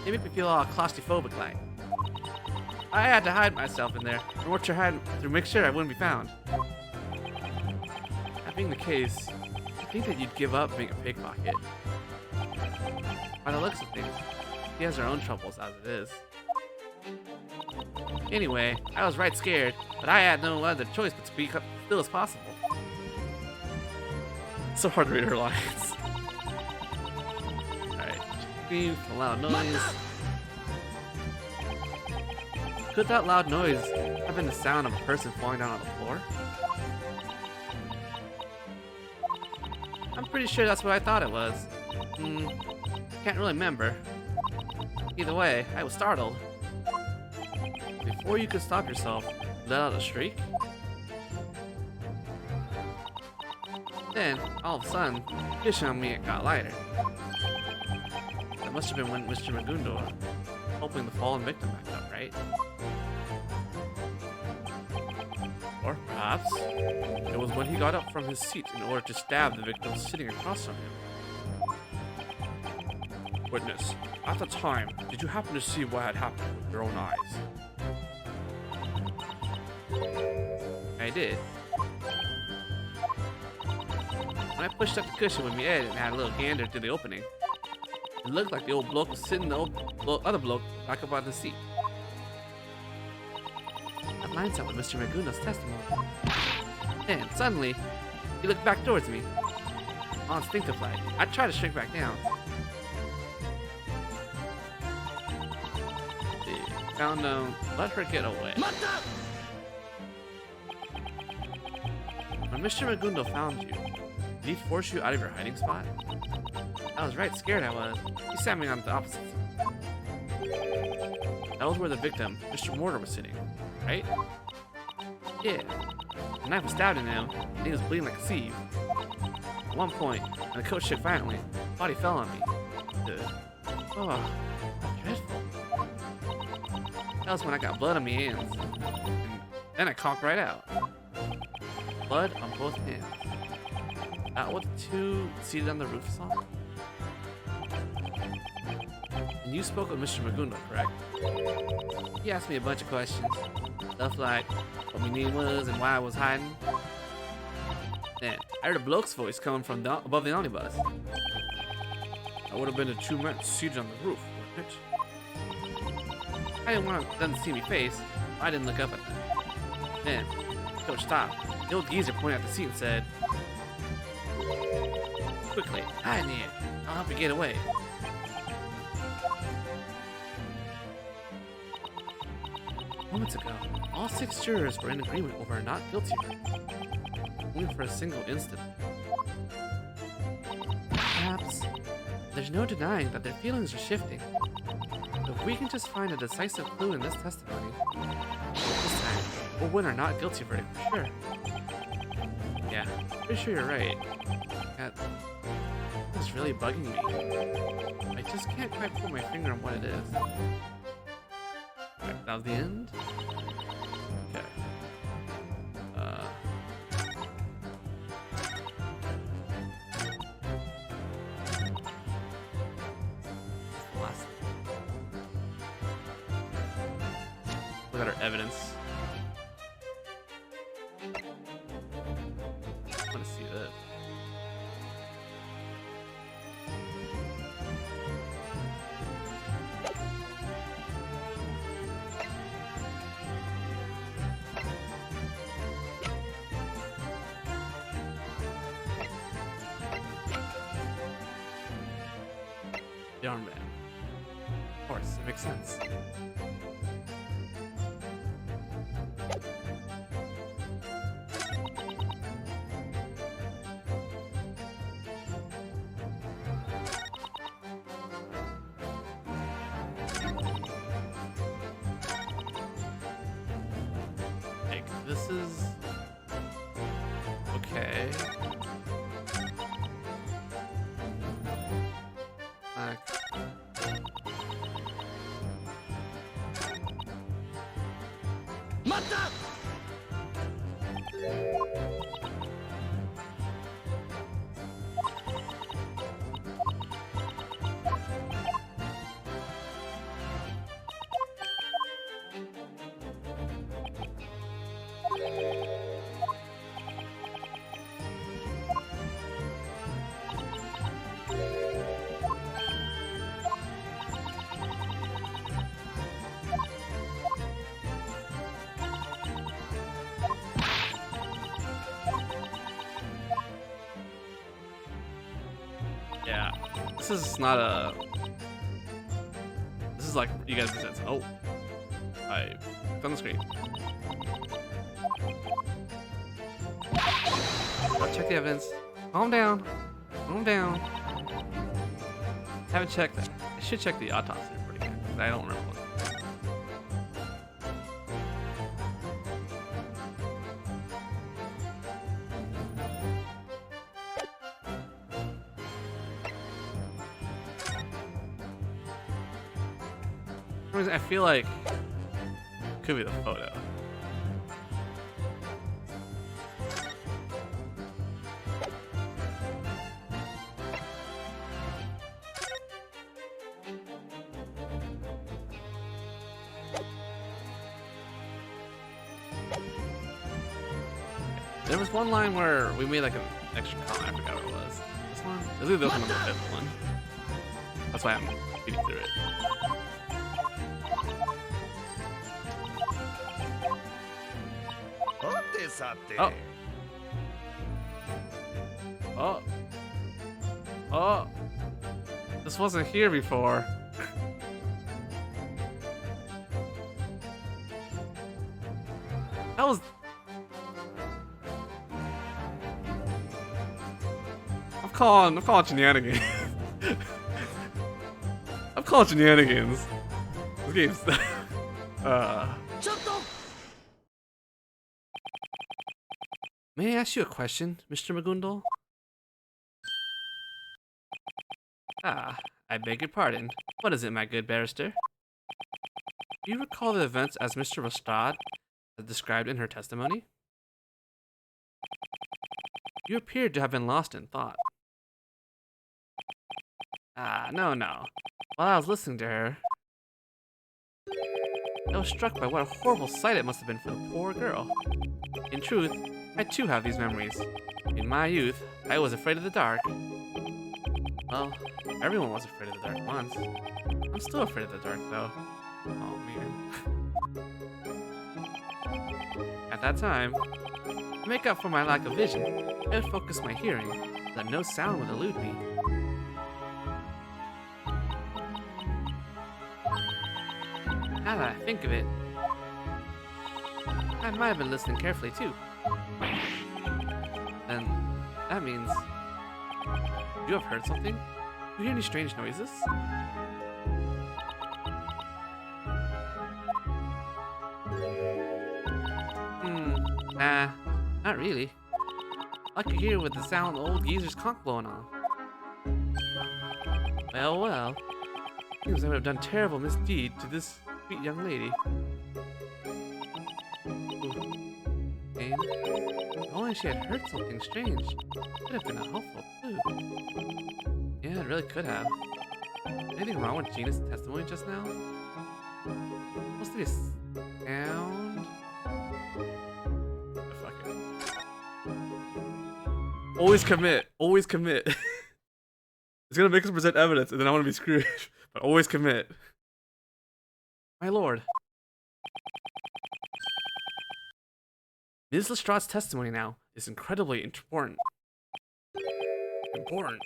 They make me feel all claustrophobic like. I had to hide myself in there in order to make sure I wouldn't be found. That being the case, I think that you'd give up being a pickpocket. By the looks of things, he has her own troubles as it is. Anyway, I was right scared, but I had no other choice but to be still as possible. It's so hard to read her lines. Alright, scream, a loud noise. Could that loud noise have been the sound of a person falling down on the floor? I'm pretty sure that's what I thought it was. Can't really remember. Either way, I was startled. Before you could stop yourself, let out a shriek. Then, all of a sudden, the cushion on me got lighter. That must have been when Mr. Magundo helping the fallen victim back up, right? Or perhaps it was when he got up from his seat in order to stab the victim sitting across from him. Witness, at the time, did you happen to see what had happened with your own eyes? I did. When I pushed up the cushion with me Ed and had a little gander through the opening, it looked like the old bloke was sitting the other bloke back up on the seat. That lines up with Mr. Magundo's testimony. And suddenly, he looked back towards me. All instinctive like, I tried to shrink back down. Countdown, let her get away. When Mr. Magundo found you, did he force you out of your hiding spot? I was right scared I was. He sat me on the opposite side. That was where the victim, Mr. Mortar, was sitting, right? Yeah. The knife was stabbed in him, and he was bleeding like a sieve. At one point, when the coat shook violently, the body fell on me. Oh, dreadful. That was when I got blood on my hands. And then I conked right out. Blood on both hands. That what the two seated on the roof saw? And you spoke with Mr. Magundo, correct? He asked me a bunch of questions. Stuff like what my name was and why I was hiding. Then I heard a bloke's voice coming from above the omnibus. That would have been the two men seated on the roof, wouldn't it? I didn't want them to see me face, so I didn't look up at them. Then, the coach stopped. The old geezer pointed at the seat and said, "Quickly, hide in here. I'll help you get away." Moments ago, all 6 jurors were in agreement over a not guilty verdict, only for a single instant. Perhaps there's no denying that their feelings are shifting. If we can just find a decisive clue in this testimony, this time we'll win our not guilty verdict for sure. Yeah, pretty sure you're right. That's really bugging me. I just can't quite put my finger on what it is. Alright, that was the end? Okay. Look at our evidence. I want to see that. The armband. Of course, it makes sense. Like, this is okay. Yeah, this is not a. This is like you guys present. Oh, I clicked on the screen. Oh, check the evidence. Calm down. Calm down. Haven't checked that. I should check the autopsy report again. I don't remember one. I feel like it could be the photo. There was one line where we made like an extra comment. I forgot what it was. This one? This is the number 5th one. That's why I'm reading through it. Oh. Oh. Oh. This wasn't here before. That was... I'm calling shenanigans. I'm calling shenanigans. This game's... May I ask you a question, Mr. Magundal? Ah, I beg your pardon. What is it, my good barrister? Do you recall the events as Mr. Lestrade has described in her testimony? You appeared to have been lost in thought. Ah, no. While I was listening to her, I was struck by what a horrible sight it must have been for the poor girl. In truth, I too have these memories. In my youth, I was afraid of the dark. Well, everyone was afraid of the dark once. I'm still afraid of the dark, though. Oh, man. At that time, to make up for my lack of vision, I would focus my hearing so that no sound would elude me. Now that I think of it, I might have been listening carefully too. Then, that means... You have heard something? Do you hear any strange noises? Nah, not really. I could hear with the sound of the old geezer's conch blowing on. Well. Seems I would have done terrible misdeed to this sweet young lady. And if only she had heard something strange, it could have been helpful too. Yeah, it really could have. Anything wrong with Gina's testimony just now? Supposed to be a sound? Fuck it. Always commit. Always commit. It's gonna make us present evidence, and then I want to be screwed. But always commit. My lord. Ms. Lestrade's testimony now is incredibly important. Important?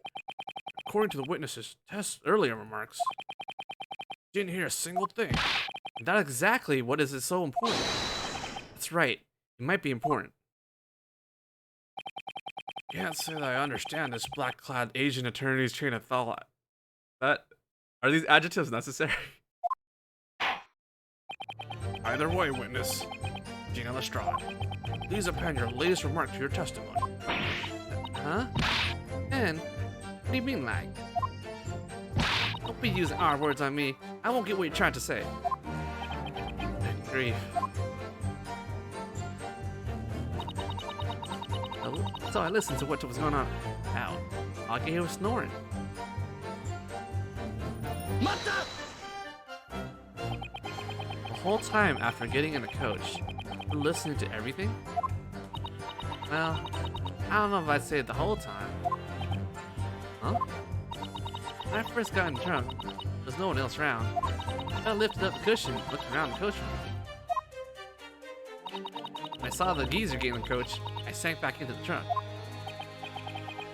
According to the witness's earlier remarks, didn't hear a single thing. And that's exactly what is so important. That's right. It might be important. Can't say that I understand this black-clad Asian attorney's train of thought. Are these adjectives necessary? Either way, witness. Gina Lestrade, please append your latest remark to your testimony. Huh? And what do you mean, like? Don't be using our words on me. I won't get what you're trying to say. Good grief. So I listened to what was going on. Ow. All I could hear was snoring. The whole time after getting in the coach, you're listening to everything? Well, I don't know if I'd say it the whole time. Huh? When I first got in the trunk, there's no one else around. I lifted up the cushion, looked around the coach room. When I saw the geezer get in the coach, I sank back into the trunk.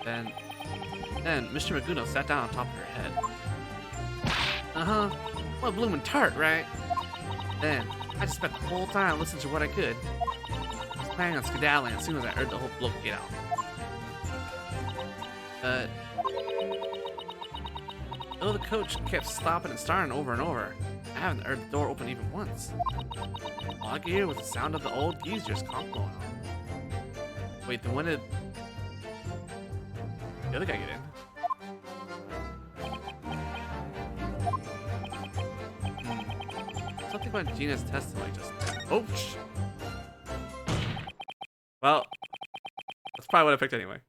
Then Mr. Maguno sat down on top of her head. Uh-huh. What a bloomin' tart, right? Then, I just spent the whole time listening to what I could. I was planning on skedaddling as soon as I heard the whole bloke get out. Though the coach kept stopping and starting over and over, I haven't heard the door open even once. All I could hear was the sound of the old geezer's conch going on. Wait, then when did the other guy get in? Something about Gina's testimony just... Oh, well, that's probably what I picked anyway.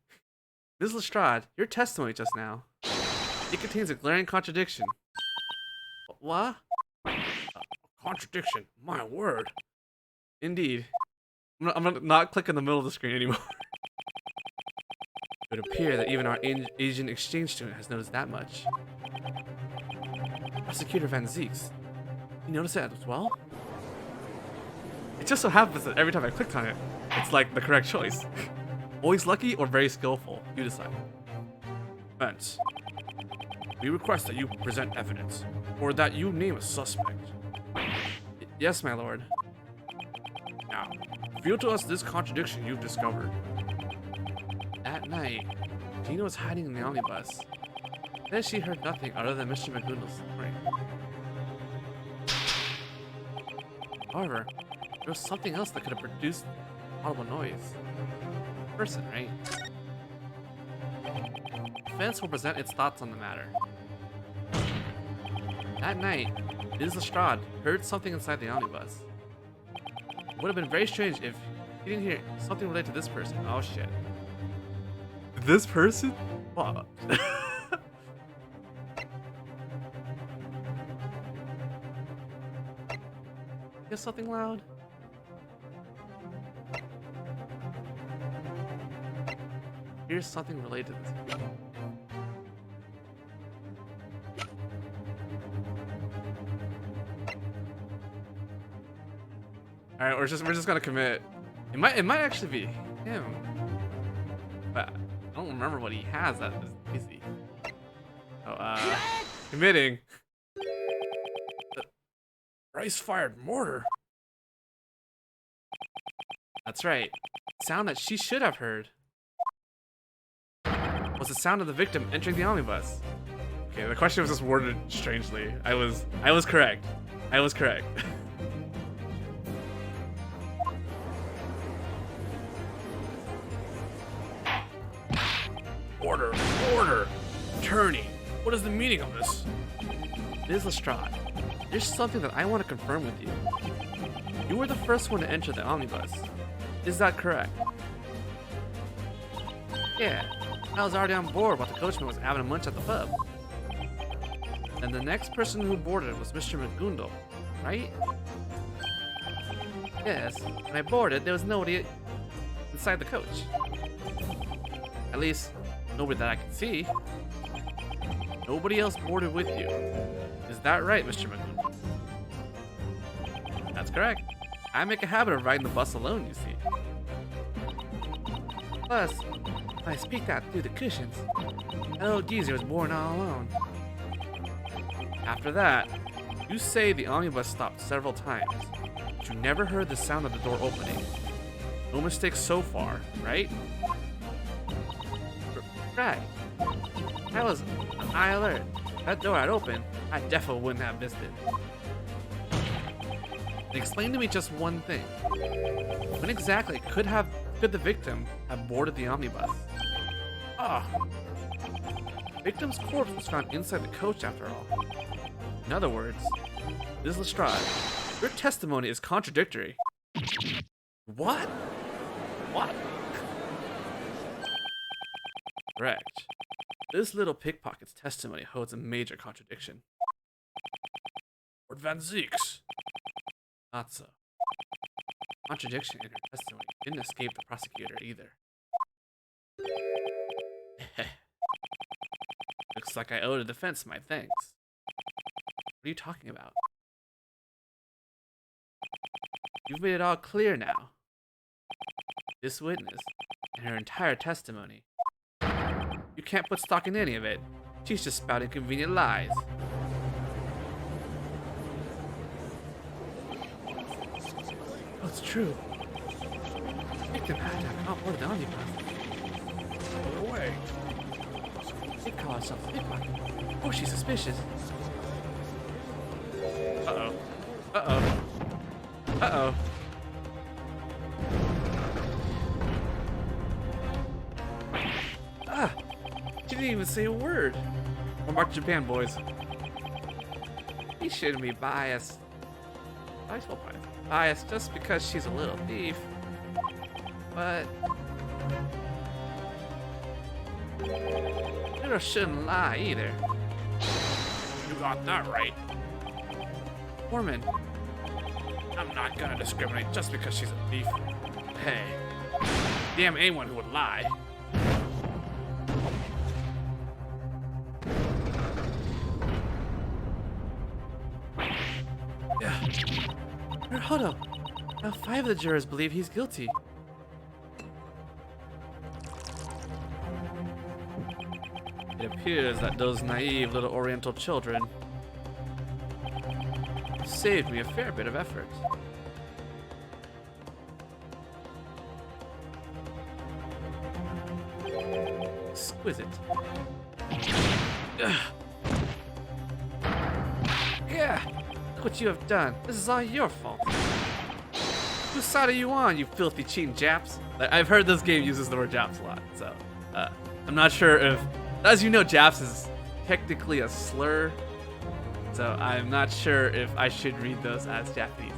Ms. Lestrade, your testimony just now, it contains a glaring contradiction. What? Contradiction? My word. Indeed. I'm gonna not click in the middle of the screen anymore. It would appear that even our Asian exchange student has noticed that much. Prosecutor Van Zeeks, you noticed that as well? It just so happens that every time I clicked on it, it's like the correct choice. Always lucky or very skillful, you decide. Vance, we request that you present evidence, or that you name a suspect. Yes, my lord. Now, reveal to us this contradiction you've discovered. At night, Gina was hiding in the omnibus. Then she heard nothing other than Mr. Maguno's snoring. However, there was something else that could have produced audible noise. A person, right? Defense will present its thoughts on the matter. That night, Ms. Lestrade heard something inside the omnibus. It would have been very strange if he didn't hear something related to this person. Oh shit. This person? What? Hear something loud? Here's something related to this. All right, we're just gonna commit. It might actually be him, but I don't remember what he has that is easy. Oh, committing. Rice fired mortar. That's right. Sound that she should have heard was the sound of the victim entering the omnibus. Okay, the question was just worded strangely. I was correct. I was correct. Order. Attorney, what is the meaning of this? Ms. Lestrade, there's something that I want to confirm with you. You were the first one to enter the omnibus. Is that correct? Yeah, I was already on board while the coachman was having a munch at the pub. And the next person who boarded was Mr. Magundo, right? Yes, when I boarded, there was nobody inside the coach. At least, nobody that I could see. Nobody else boarded with you. Is that right, Mr. Magundo? That's correct. I make a habit of riding the bus alone, you see. Plus, I speak that through the cushions. That old geezer was born all alone. After that, you say the omnibus stopped several times, but you never heard the sound of the door opening. No mistakes so far, right? Right. That was an eye alert. That door had opened, I definitely wouldn't have visited. Explain to me just one thing. When exactly could the victim have boarded the omnibus? Ah. Victim's corpse was found inside the coach after all. In other words, Ms. Lestrade, your testimony is contradictory. What? What? Correct. This little pickpocket's testimony holds a major contradiction. Lord Van Zeeks. Not so. Contradiction in her testimony didn't escape the prosecutor either. Looks like I owe the defense my thanks. What are you talking about? You've made it all clear now. This witness and her entire testimony. You can't put stock in any of it. She's just spouting convenient lies. Oh, it's true. Victim had to have boarded the omnibus. No way. They call herself a pickpocket. Oh, she's suspicious. Uh-oh. Uh-oh. Uh-oh. Ah! She didn't even say a word. Or Mark Japan, boys. He shouldn't be biased. Biased just because she's a little thief. But Little shouldn't lie either. You got that right. Foreman, I'm not gonna discriminate just because she's a thief. Hey, damn anyone who would lie. Hold up. Now 5 of the jurors believe he's guilty. It appears that those naive little Oriental children saved me a fair bit of effort. Exquisite. Yeah, look what you have done. This is all your fault. Whose side are you on, you filthy cheating Japs? I've heard this game uses the word Japs a lot, so I'm not sure if, as you know, Japs is technically a slur, so I'm not sure if I should read those as Japanese.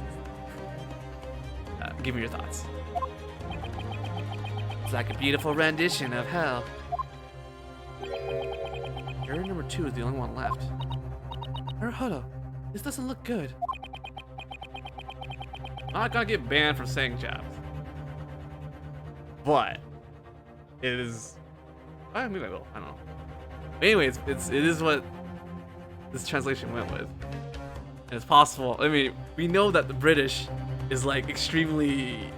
Give me your thoughts. It's like a beautiful rendition of hell. Juror number 2 is the only one left. Naruhodo, this doesn't look good. I'm not gonna get banned for saying Japs. But it is, maybe I will, I don't know. But anyways, it is what this translation went with. And it's possible, I mean, we know that the British is like extremely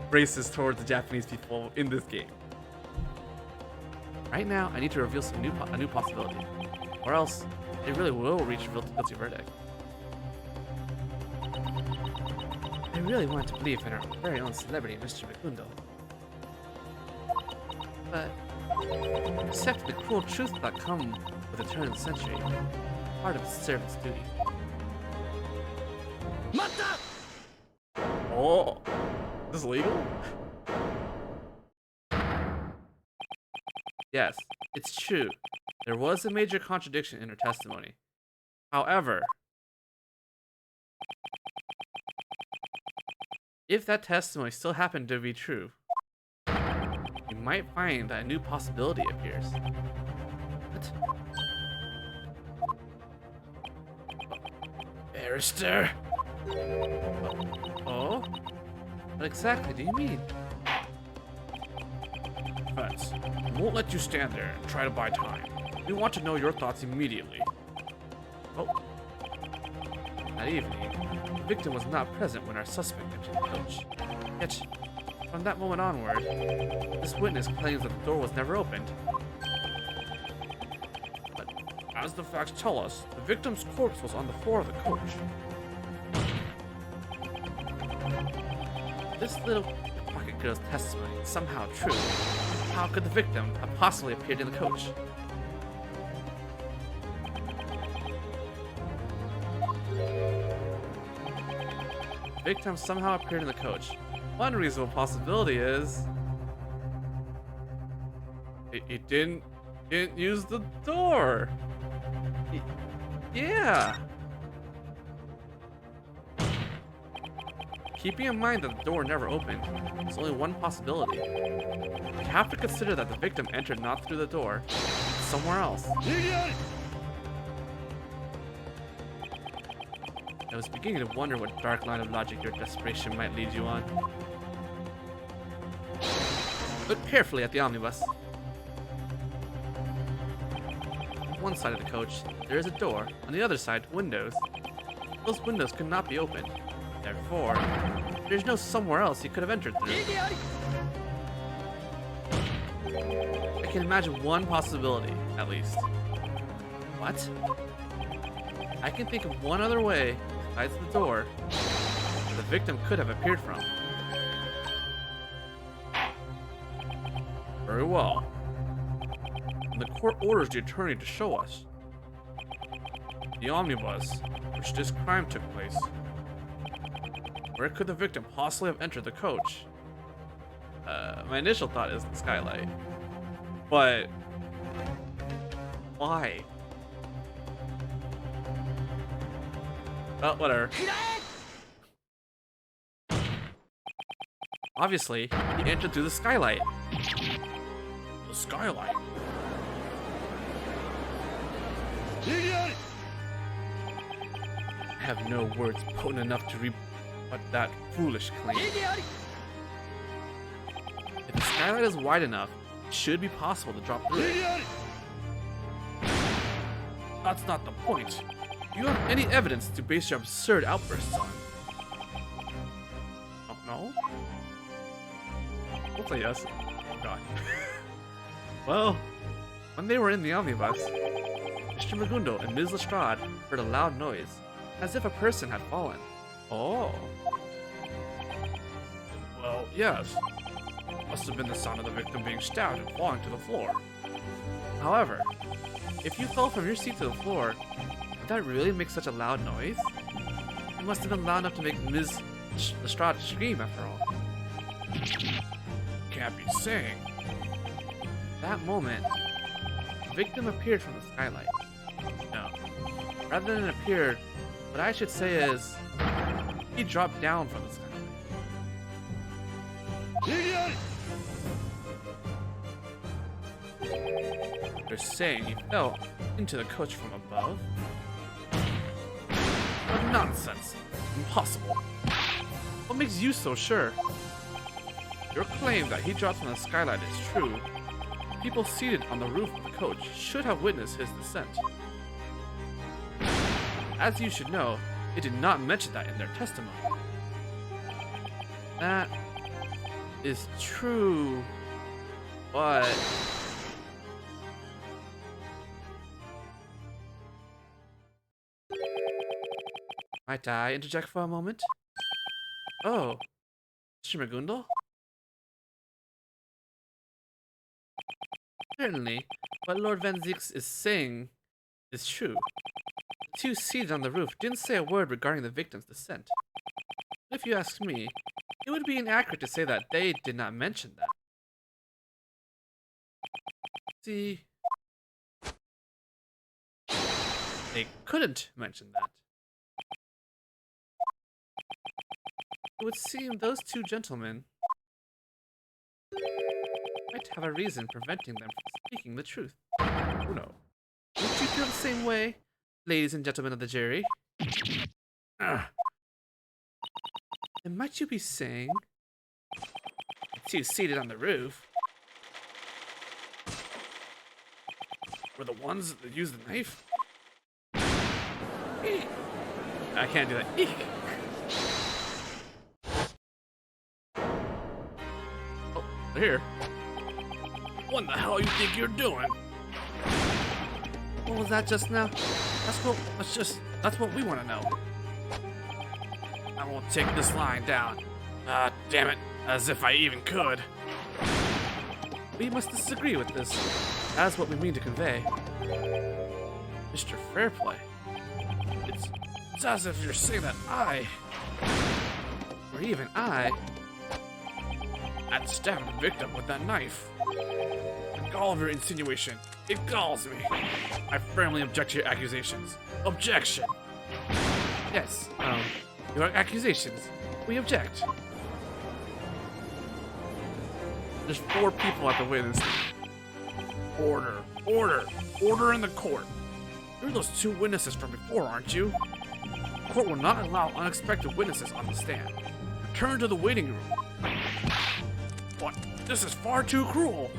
racist towards the Japanese people in this game. Right now, I need to reveal a new possibility, or else they really will reach a guilty verdict. I really want to believe in our very own celebrity, Mr. Mikundo. But accept the cruel truth that come with the turn of the century. Part of the servant's duty. Mata! Oh, is this legal? Yes, it's true. There was a major contradiction in her testimony. However, if that testimony still happened to be true, you might find that a new possibility appears. What? Barrister? Oh? What exactly do you mean? Defense, I won't let you stand there and try to buy time. We want to know your thoughts immediately. Oh. That evening, the victim was not present when our suspect entered the coach. Yet, From that moment onward, this witness claims that the door was never opened. But as the facts tell us, the victim's corpse was on the floor of the coach. This little pocket girl's testimony is somehow true. How could the victim have possibly appeared in the coach? The victim somehow appeared in the coach. One reasonable possibility is he didn't use the door. Yeah. Keeping in mind that the door never opened, there's only one possibility. We have to consider that the victim entered not through the door, but somewhere else. I was beginning to wonder what dark line of logic your desperation might lead you on. Look carefully at the omnibus. On one side of the coach, there is a door. On the other side, windows. Those windows could not be opened. Therefore, there's no somewhere else he could have entered through. I can imagine one possibility, at least. What? I can think of one other way, besides the door, the victim could have appeared from. Very well. And the court orders the attorney to show us the omnibus, which this crime took place. Where could the victim possibly have entered the coach? My initial thought is the skylight. But why? Oh, whatever. Obviously, he entered through the skylight. The skylight? I have no words potent enough to rebut that foolish claim. If the skylight is wide enough, it should be possible to drop through it. That's not the point. Do you have any evidence to base your absurd outbursts on? Oh, no? We'll say yes. Oh, God. Well, when they were in the omnibus, Mr. Magundo and Ms. Lestrade heard a loud noise, as if a person had fallen. Oh. Well, yes. Must have been the sound of the victim being stabbed and falling to the floor. However, if you fell from your seat to the floor, would that really make such a loud noise? It must have been loud enough to make Ms. Lestrade scream, after all. Can't be saying. At that moment, the victim appeared from the skylight. No. Rather than appeared, what I should say is, he dropped down from the skylight. You're saying he fell into the coach from above? What nonsense! Impossible! What makes you so sure? Your claim that he dropped from the skylight is true. People seated on the roof of the coach should have witnessed his descent. As you should know, they did not mention that in their testimony. That is true, but... Might I interject for a moment? Oh, Mr. Magundo? Certainly, what Lord Van Zieks is saying is true. The two seated on the roof didn't say a word regarding the victim's descent. If you ask me, it would be inaccurate to say that they did not mention that. See, they couldn't mention that. It would seem those two gentlemen might have a reason preventing them from speaking the truth. Who knows? Don't you feel the same way, ladies and gentlemen of the jury? And might you be saying the two seated on the roof were the ones that used the knife? Eek. I can't do that. Eek. Here. What the hell you think you're doing? What was that just now? That's what we want to know. I won't take this lying down. Ah, damn it. As if I even could. We must disagree with this. That is what we mean to convey. Mr. Fairplay. It's as if you're saying that I, or even I, had stabbed the victim with that knife. And all of your insinuation, it galls me. I firmly object to your accusations. Objection! Yes, your accusations. We object. There's 4 people at the witness stand. Order, order, order in the court. You're those 2 witnesses from before, aren't you? The court will not allow unexpected witnesses on the stand. Return to the waiting room. What? This is far too cruel.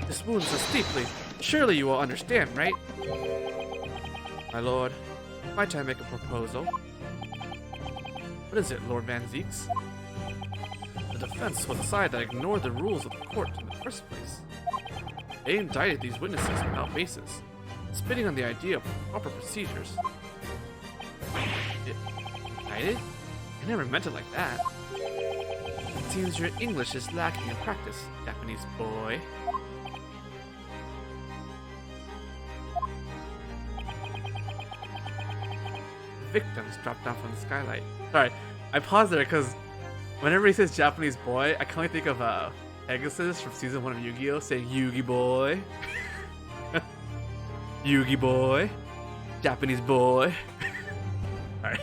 This wounds us deeply. Surely you will understand, right? My lord, might I make a proposal? What is it, Lord Van Zeeks? The defense was the side that ignored the rules of the court in the first place. They indicted these witnesses without basis, spitting on the idea of proper procedures. Indicted? I never meant it like that. It seems your English is lacking in practice, Japanese boy. The victims dropped down from the skylight. Sorry, I paused there because whenever he says Japanese boy, I can only think of Pegasus from season 1 of Yu-Gi-Oh! Saying Yugi boy. Yugi boy. Japanese boy. Alright.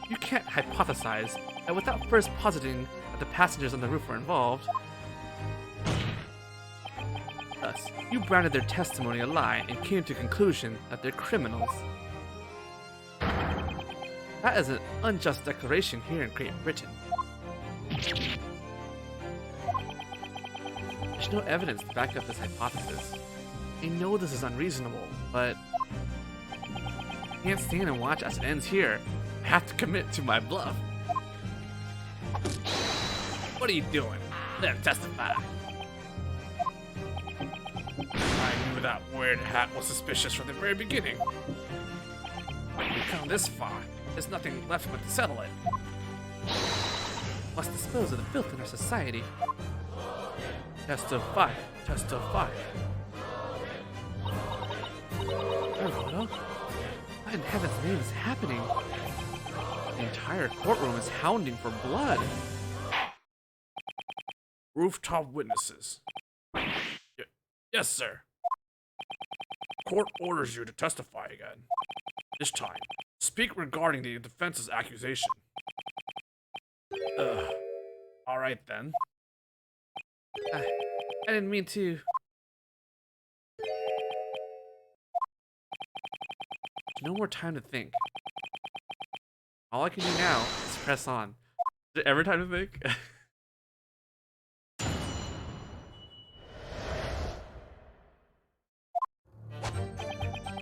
You can't hypothesize that without first positing that the passengers on the roof were involved. Thus, you branded their testimony a lie and came to the conclusion that they're criminals. That is an unjust declaration here in Great Britain. There's no evidence to back up this hypothesis. I know this is unreasonable, but I can't stand and watch as it ends here. I have to commit to my bluff. What are you doing? Let him testify. I knew that weird hat was suspicious from the very beginning. We've come this far. There's nothing left but to settle it. Must dispose of the filth in our society. Testify. Testify. What in heaven's name is happening? The entire courtroom is hounding for blood. Rooftop witnesses. Yes, sir. Court orders you to testify again. This time, speak regarding the defense's accusation. Alright then. I didn't mean to. No more time to think. All I can do now is press on. Is there ever time to think?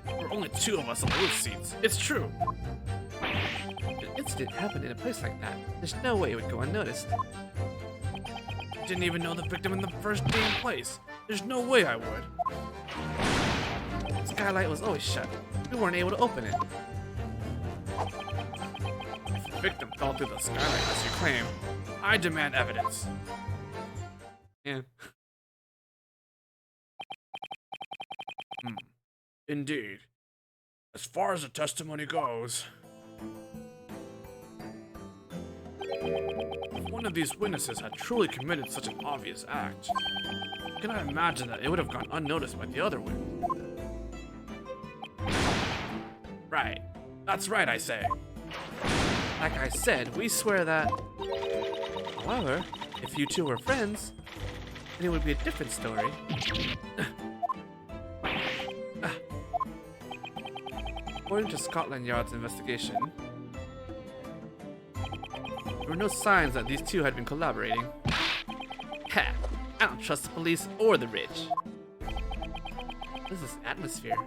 There were only 2 of us on the roof seats. It's true. The incident happened in a place like that. There's no way it would go unnoticed. I didn't even know the victim in the first damn place. There's no way I would. The skylight was always shut. We weren't able to open it. If the victim fell through the skylight as you claim, I demand evidence. Yeah. Indeed. As far as the testimony goes, if one of these witnesses had truly committed such an obvious act, I cannot imagine that it would have gone unnoticed by the other witness. Right. That's right, I say. Like I said, we swear that. However, if you 2 were friends, then it would be a different story. According to Scotland Yard's investigation, there were no signs that these 2 had been collaborating. Ha! I don't trust the police or the rich. What is this atmosphere?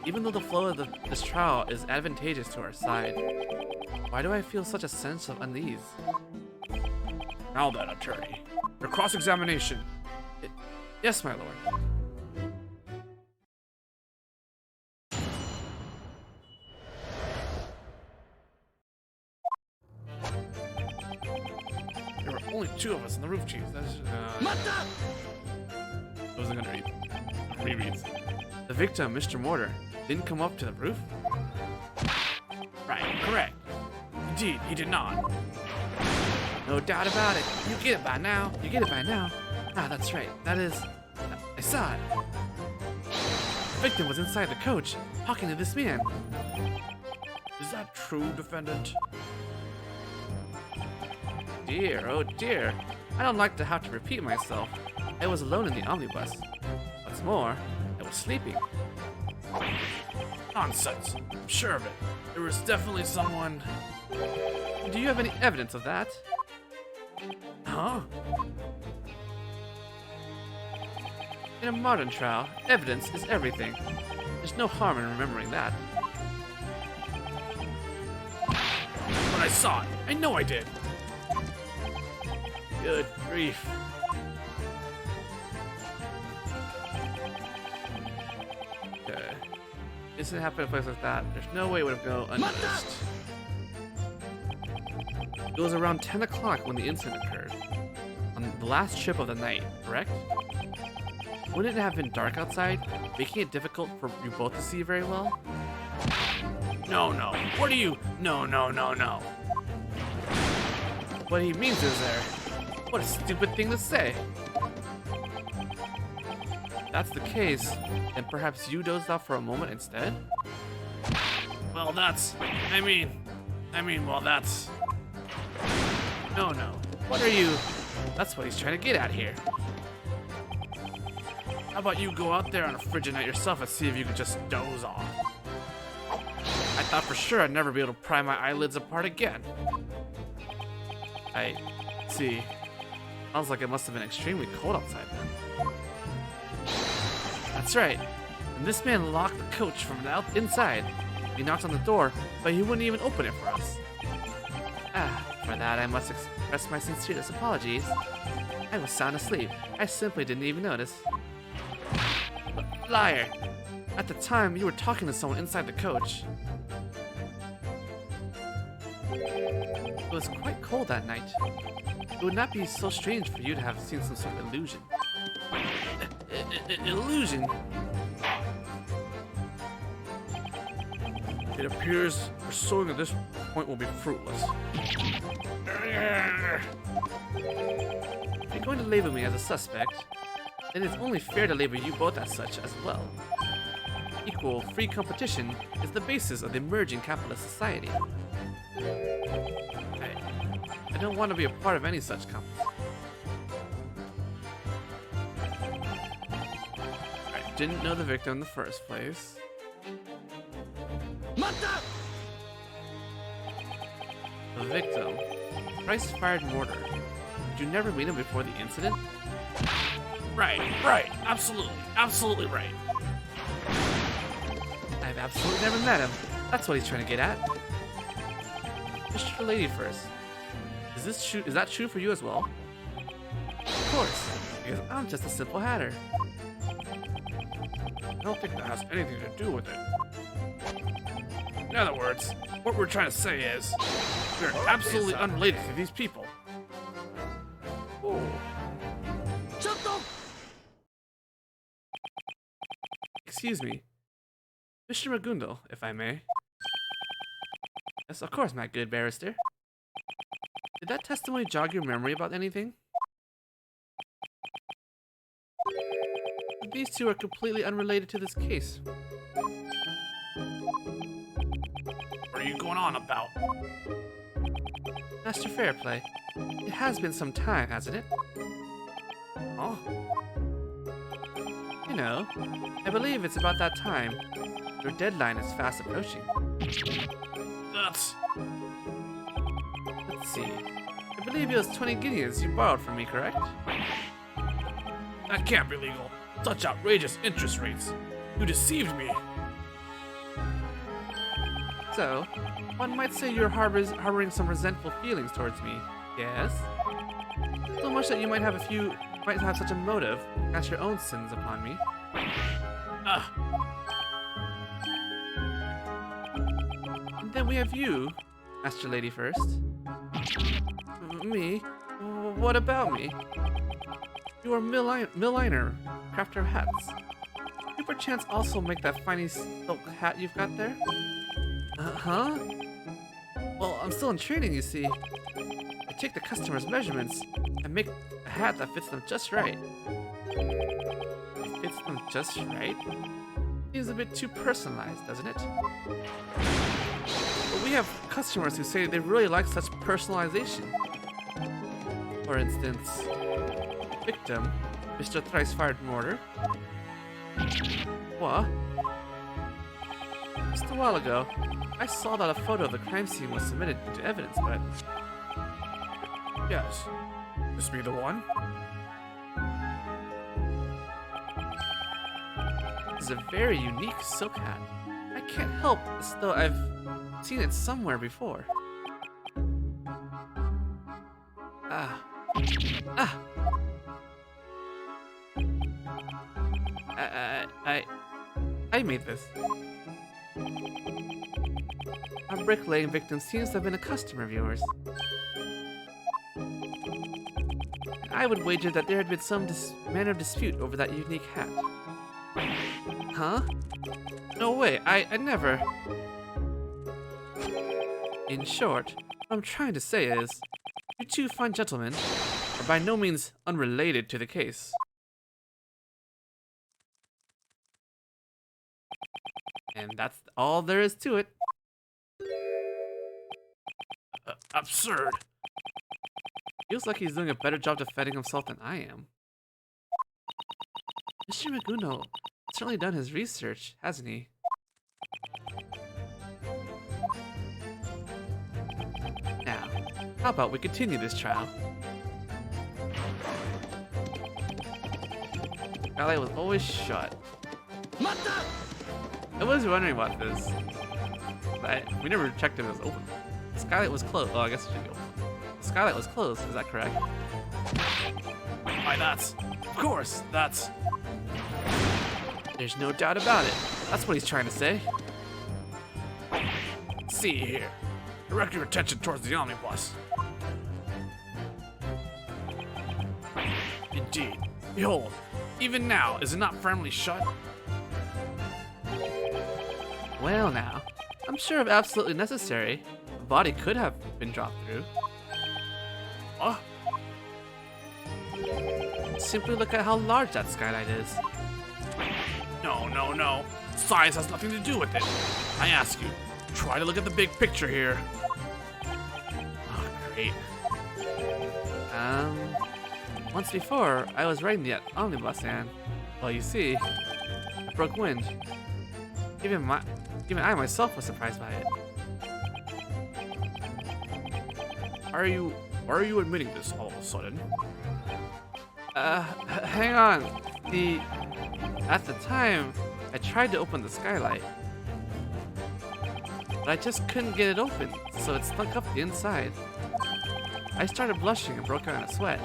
Even though the flow of this trial is advantageous to our side, Why do I feel such a sense of unease? Now then, attorney. Your cross-examination. Yes, my lord. There were only 2 of us in the roof, chief. That's wasn't gonna read. Rereads. The victim, Mr. Mortar, didn't come up to the roof? Right, correct. Indeed, he did not. No doubt about it. You get it by now. You get it by now. Ah, that's right. That is... I saw it. The victim was inside the coach, talking to this man. Is that true, defendant? Dear, oh dear. I don't like to have to repeat myself. I was alone in the omnibus. What's more, I was sleeping. Nonsense. I'm sure of it. There was definitely someone... Do you have any evidence of that? Huh? In a modern trial, evidence is everything. There's no harm in remembering that. But I saw it. I know I did. Good grief. Okay. This didn't happen in a place like that. There's no way it would have gone unnoticed. It was around 10 o'clock when the incident occurred. On the last trip of the night, correct? Wouldn't it have been dark outside, making it difficult for you both to see very well? No. What are you? No. What he means is there. What a stupid thing to say. If that's the case, then perhaps you dozed off for a moment instead? Well, that's... I mean, well, that's... No. What are you... That's what he's trying to get at here. How about you go out there on a frigid night yourself and see if you can just doze off? I thought for sure I'd never be able to pry my eyelids apart again. I see. Sounds like it must have been extremely cold outside then. That's right. And this man locked the coach from the inside. He knocked on the door, but he wouldn't even open it for us. For that I must express my sincerest apologies. I was sound asleep. I simply didn't even notice. Liar! At the time, you were talking to someone inside the coach. It was quite cold that night. It would not be so strange for you to have seen some sort of illusion. Illusion? It appears pursuing at this point will be fruitless. If you're going to label me as a suspect, then it's only fair to label you both as such as well. Equal, free competition is the basis of the emerging capitalist society. I don't want to be a part of any such competition. I didn't know the victim in the first place. The victim, Christ-fired mortar. Did you never meet him before the incident? Right. Absolutely right. I've absolutely never met him. That's what he's trying to get at. Mr. Lady first. Is that true for you as well? Of course, because I'm just a simple hatter. I don't think that has anything to do with it. In other words, what we're trying to say is, we're absolutely unrelated to these people. Oh. Excuse me. Mr. Magundo, if I may. Yes, of course, my good barrister. Did that testimony jog your memory about anything? These two are completely unrelated to this case. What are you going on about? Master Fairplay, it has been some time, hasn't it? Huh? You know, I believe it's about that time. Your deadline is fast approaching. That's... Let's see. I believe it was 20 guineas you borrowed from me, correct? That can't be legal. Such outrageous interest rates. You deceived me. so, one might say you're harboring some resentful feelings towards me. Yes? So much that you might have such a motive to cast your own sins upon me. And then we have you, Master Lady First. Me? What about me? You are milliner, crafter of hats. You perchance also make that fine silk hat you've got there? Huh? Well, I'm still in training, you see. I take the customer's measurements and make a hat that fits them just right. It fits them just right? Seems a bit too personalized, doesn't it? But we have customers who say they really like such personalization. For instance, victim, Mr. Thrice-Fired Mortar. What? Just a while ago, I saw that a photo of the crime scene was submitted into evidence, but... Yes. This be the one? This is a very unique silk hat. I can't help as though I've seen it somewhere before. I made this. Our bricklaying victim seems to have been a customer of yours. I would wager that there had been some manner of dispute over that unique hat. Huh? No way, I never... In short, what I'm trying to say is, you two fine gentlemen are by no means unrelated to the case. And that's all there is to it. Absurd. Feels like he's doing a better job defending himself than I am. Mr. Maguno has certainly done his research, hasn't he? Now, how about we continue this trial? Skylight was always shut. I was wondering about this. We never checked if it was open. The skylight was closed. Oh, I guess it should be open. The skylight was closed, is that correct? Why, that's... Of course, that's... There's no doubt about it. That's what he's trying to say. See here. Direct your attention towards the omnibus. Indeed. Behold, even now, is it not firmly shut? Well now, I'm sure if absolutely necessary, a body could have been dropped through. What? Simply look at how large that skylight is. No. Size has nothing to do with it. I ask you, try to look at the big picture here. Oh, great. Once before, I was riding the omnibus and, well, you see, I broke wind. Even I myself was surprised by it. Why are you admitting this all of a sudden? Hang on. At the time, I tried to open the skylight, but I just couldn't get it open, so it stuck up the inside. I started blushing and broke out in a sweat.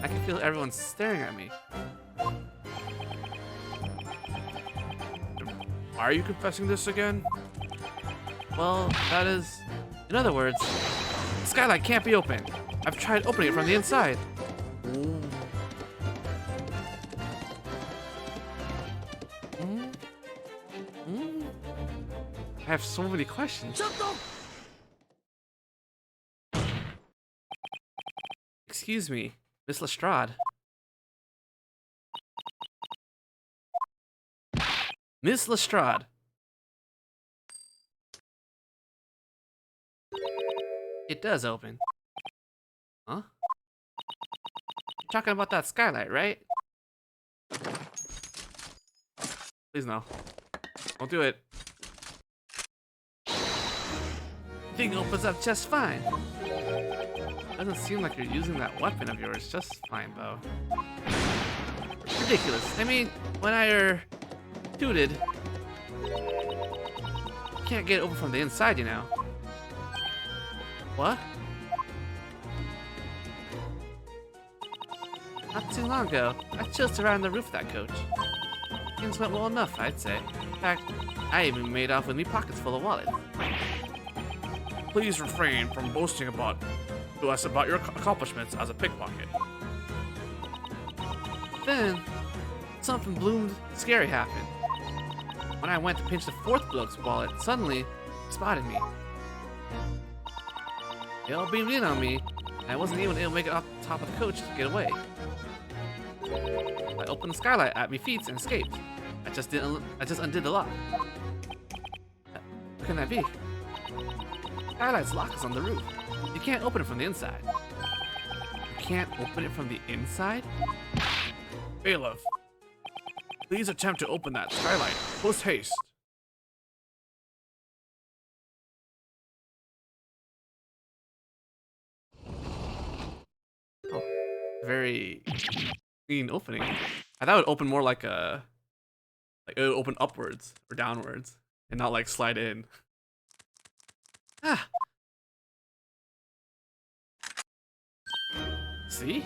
I could feel everyone staring at me. Are you confessing this again? Well, that is... In other words, the skylight can't be opened. I've tried opening it from the inside. I have so many questions. Excuse me, Miss Lestrade. Miss Lestrade. It does open. Huh? You're talking about that skylight, right? Please no. Don't do it. Thing opens up just fine. Doesn't seem like you're using that weapon of yours just fine, though. Ridiculous. I mean, when I tooted, can't get it open from the inside, you know. What? Not too long ago, I chilled around the roof of that coach. Things went well enough, I'd say. In fact, I even made off with me pockets full of wallets. Please refrain from boasting to us about your accomplishments as a pickpocket. Then, something bloomed scary happened. When I went to pinch the fourth bloke's wallet, suddenly, he spotted me. They all beamed in on me, and I wasn't even able to make it off the top of the coach to get away. I opened the skylight at me feet and escaped. I just undid the lock. What can that be? Skylight's lock is on the roof. You can't open it from the inside. You can't open it from the inside? Bailiff, please attempt to open that skylight. Post haste. Oh, very clean opening. I thought it would open more like it would open upwards or downwards and not like slide in. Ah. See?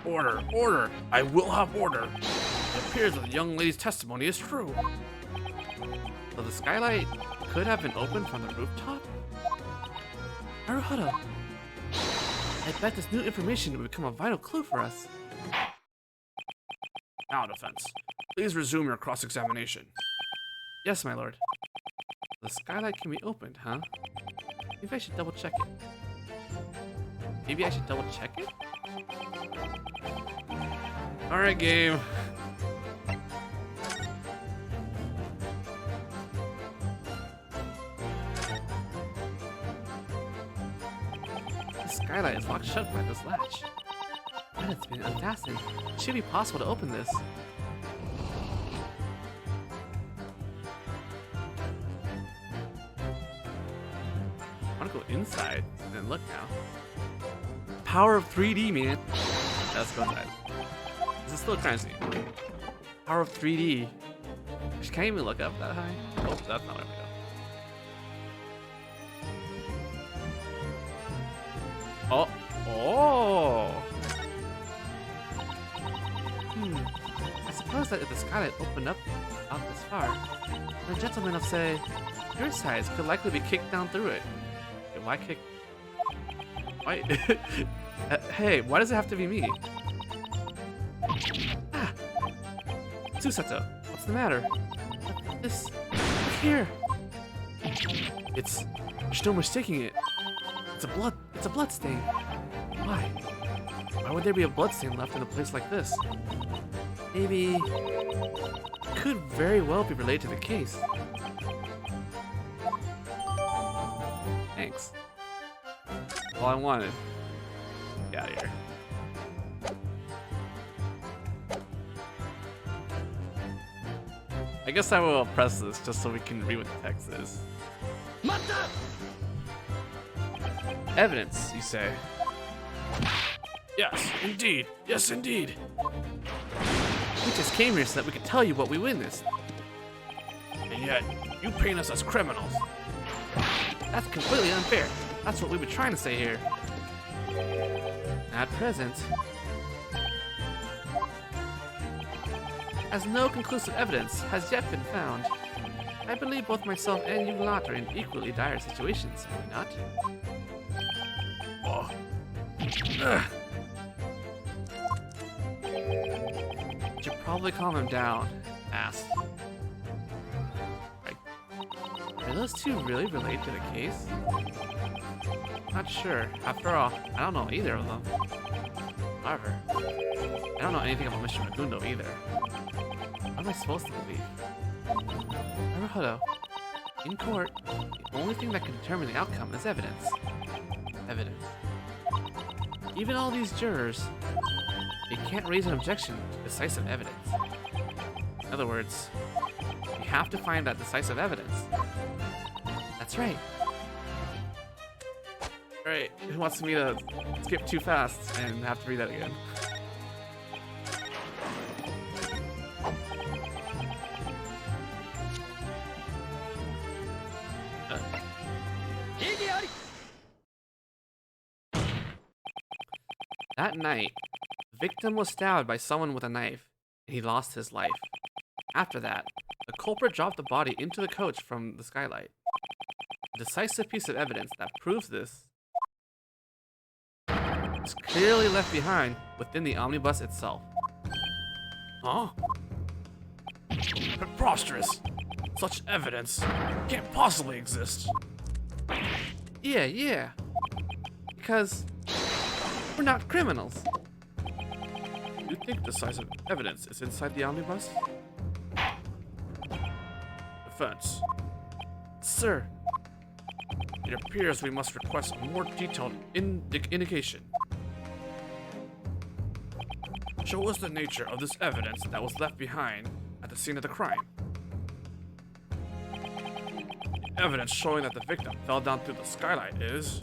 Order, order! I will have order. It appears that the young lady's testimony is true. So the skylight could have been opened from the rooftop? Naruhodo, I bet this new information would become a vital clue for us. Now, defense. Please resume your cross-examination. Yes, my lord. The skylight can be opened, huh? Maybe I should double check it. Maybe I should double check it? Alright, game. The skylight is locked shut by this latch. But it's been unfastened. It should be possible to open this. I want to go inside and then look now. Power of 3D, man. Let's go inside. This is still kind of neat. Power of 3D. I can't even look up that high. Oh, that's not where we go. Oh. Oh. I suppose that if the skylight opened up out this far, the gentleman of, say, your size could likely be kicked down through it. Okay, why kick? Why? Hey, why does it have to be me? Ah! Susato, what's the matter? This... Look here! There's no mistaking it. It's a blood stain. Why? Why would there be a blood stain left in a place like this? Maybe... It could very well be related to the case. Thanks. All I wanted. Get out of here. I guess I will press this just so we can read what the text is. Evidence, you say? Yes, indeed. Yes, indeed. We just came here so that we could tell you what we witnessed. And yet, you paint us as criminals. That's completely unfair. That's what we were trying to say here. At present, as no conclusive evidence has yet been found, I believe both myself and you lot are in equally dire situations, are we not? Oh. Should probably calm him down, asked. Are those two really related to the case? Not sure. After all, I don't know either of them. However, I don't know anything about Mr. Magundo either. What am I supposed to believe? Naruhodo, in court, the only thing that can determine the outcome is evidence. Evidence. Even all these jurors, they can't raise an objection to decisive evidence. In other words, we have to find that decisive evidence. That's right. Alright, who wants me to skip too fast and have to read that again? That night, the victim was stabbed by someone with a knife, and he lost his life. After that, the culprit dropped the body into the coach from the skylight. A decisive piece of evidence that proves this is clearly left behind within the omnibus itself. Huh? Preposterous. Such evidence can't possibly exist. Yeah. Because we're not criminals. You think decisive evidence is inside the omnibus? Defense. Sir, It appears we must request a more detailed indication. Show us the nature of this evidence that was left behind at the scene of the crime. The evidence showing that the victim fell down through the skylight is...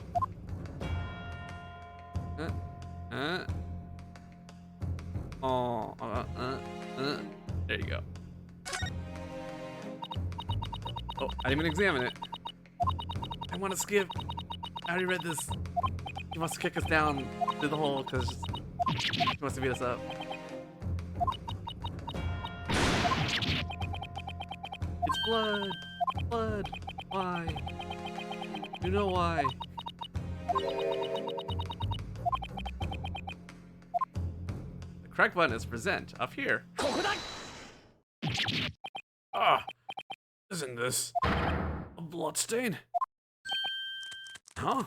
There you go. Oh, I didn't even examine it. I want to skip. I already read this. He wants to kick us down through the hole because he wants to beat us up. It's blood. Blood. Why? You know why. The correct button is present up here. Ah! Isn't this a bloodstain? Huh?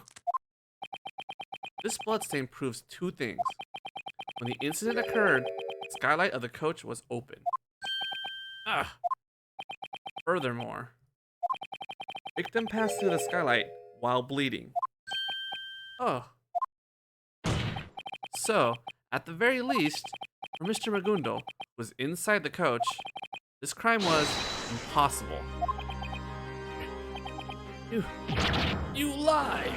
This bloodstain proves two things. When the incident occurred, the skylight of the coach was open. Ah! Furthermore, victim passed through the skylight while bleeding. Oh. So, at the very least, for Mr. Magundo, who was inside the coach, this crime was impossible. You lie!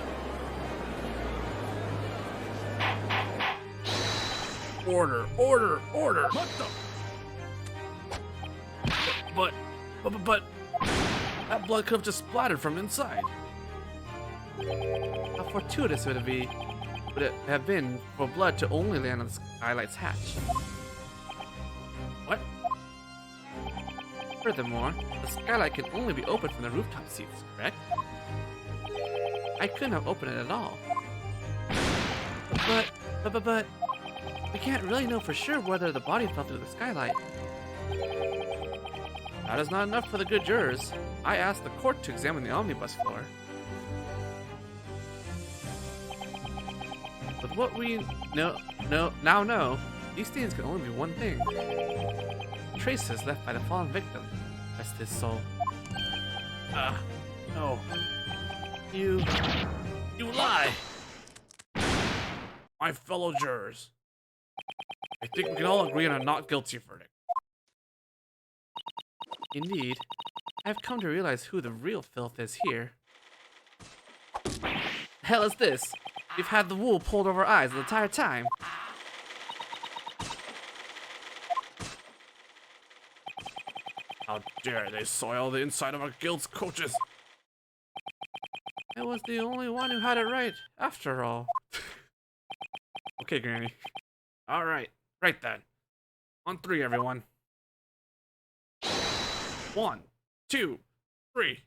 Order! What the? But that blood could have just splattered from inside. How fortuitous would it have been for blood to only land on the skylight's hatch? What? Furthermore, the skylight can only be opened from the rooftop seats, correct? I couldn't have opened it at all. But we can't really know for sure whether the body fell through the skylight. That is not enough for the good jurors. I asked the court to examine the omnibus floor. With what we now know, these stains can only be one thing. Traces left by the fallen victim. Rest his soul. No. You lie! My fellow jurors, I think we can all agree on a not guilty verdict. Indeed. I've come to realize who the real filth is here. The hell is this? We've had the wool pulled over our eyes the entire time. How dare they soil the inside of our guild's coaches? I was the only one who had it right, after all. Okay, Granny. Alright, right then. On 3, everyone. 1, 2, 3.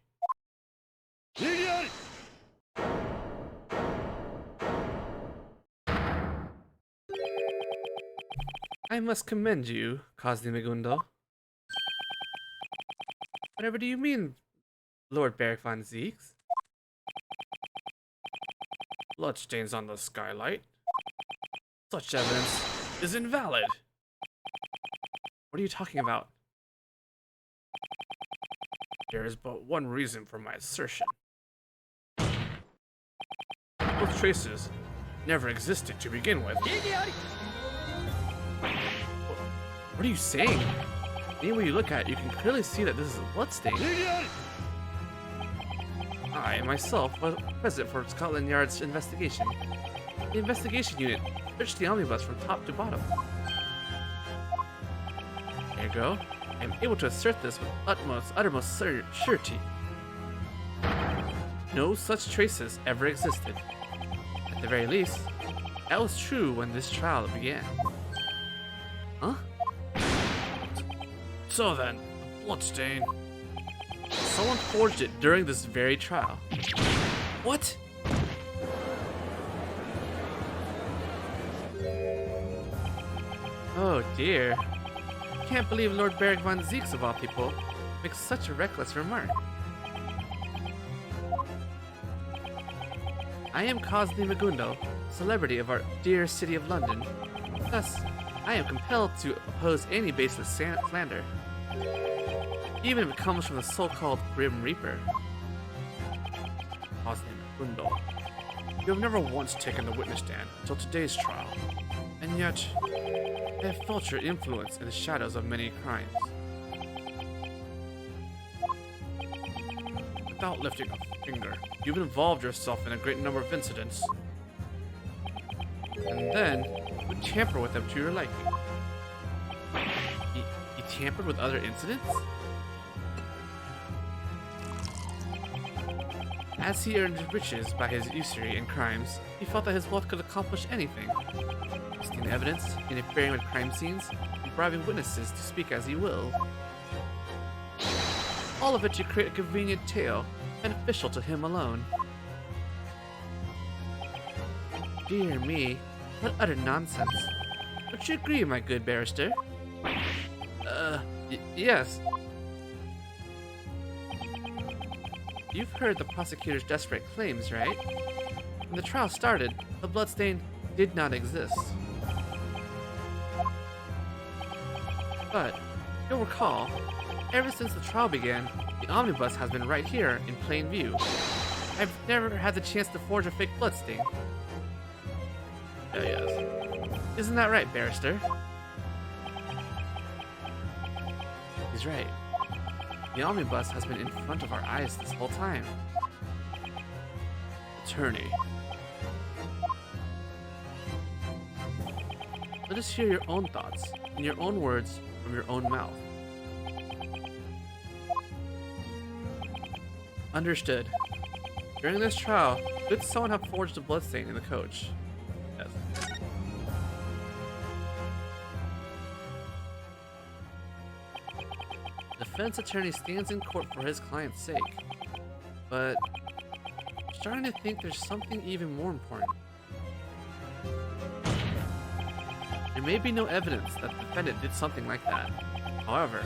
I must commend you, Cosne Megundo. Whatever do you mean, Lord Beric von Zeeks? Bloodstains on the skylight. Such evidence is invalid. What are you talking about? There is but one reason for my assertion. Those traces never existed to begin with. What are you saying? Any way you look at it, you can clearly see that this is a bloodstain. I, myself, was present for Scotland Yard's investigation. The investigation unit searched the omnibus from top to bottom. Ergo, I am able to assert this with uttermost surety. No such traces ever existed. At the very least, That was true when this trial began. Huh? So then, the bloodstain. Someone forged it during this very trial. What? Oh dear. I can't believe Lord Beric von Zeeks, of all people, makes such a reckless remark. I am Cosney Magundo, celebrity of our dear city of London. Thus, I am compelled to oppose any baseless slander, even if it comes from the so-called Grim Reaper. Cosney Magundo, You have never once taken the witness stand until today's trial, and yet I have felt your influence in the shadows of many crimes. without lifting a finger, you've involved yourself in a great number of incidents. And then, you tamper with them to your liking. He tampered with other incidents? As he earned riches by his usury and crimes, he felt that his wealth could accomplish anything. Stealing evidence, interfering with crime scenes, and bribing witnesses to speak as he willed. All of it to create a convenient tale, beneficial to him alone. Dear me, what utter nonsense. Don't you agree, my good barrister? Yes. You've heard the prosecutor's desperate claims, right? When the trial started, the bloodstain did not exist. But, you'll recall, ever since the trial began, the omnibus has been right here in plain view. I've never had the chance to forge a fake bloodstain. Yes. Isn't that right, barrister? He's right. The omnibus has been in front of our eyes this whole time. Attorney, let us hear your own thoughts, in your own words, from your own mouth. Understood. During this trial, could someone have forged a bloodstain in the coach? Yes. The defense attorney stands in court for his client's sake, but I'm starting to think there's something even more important. There may be no evidence that the defendant did something like that. However,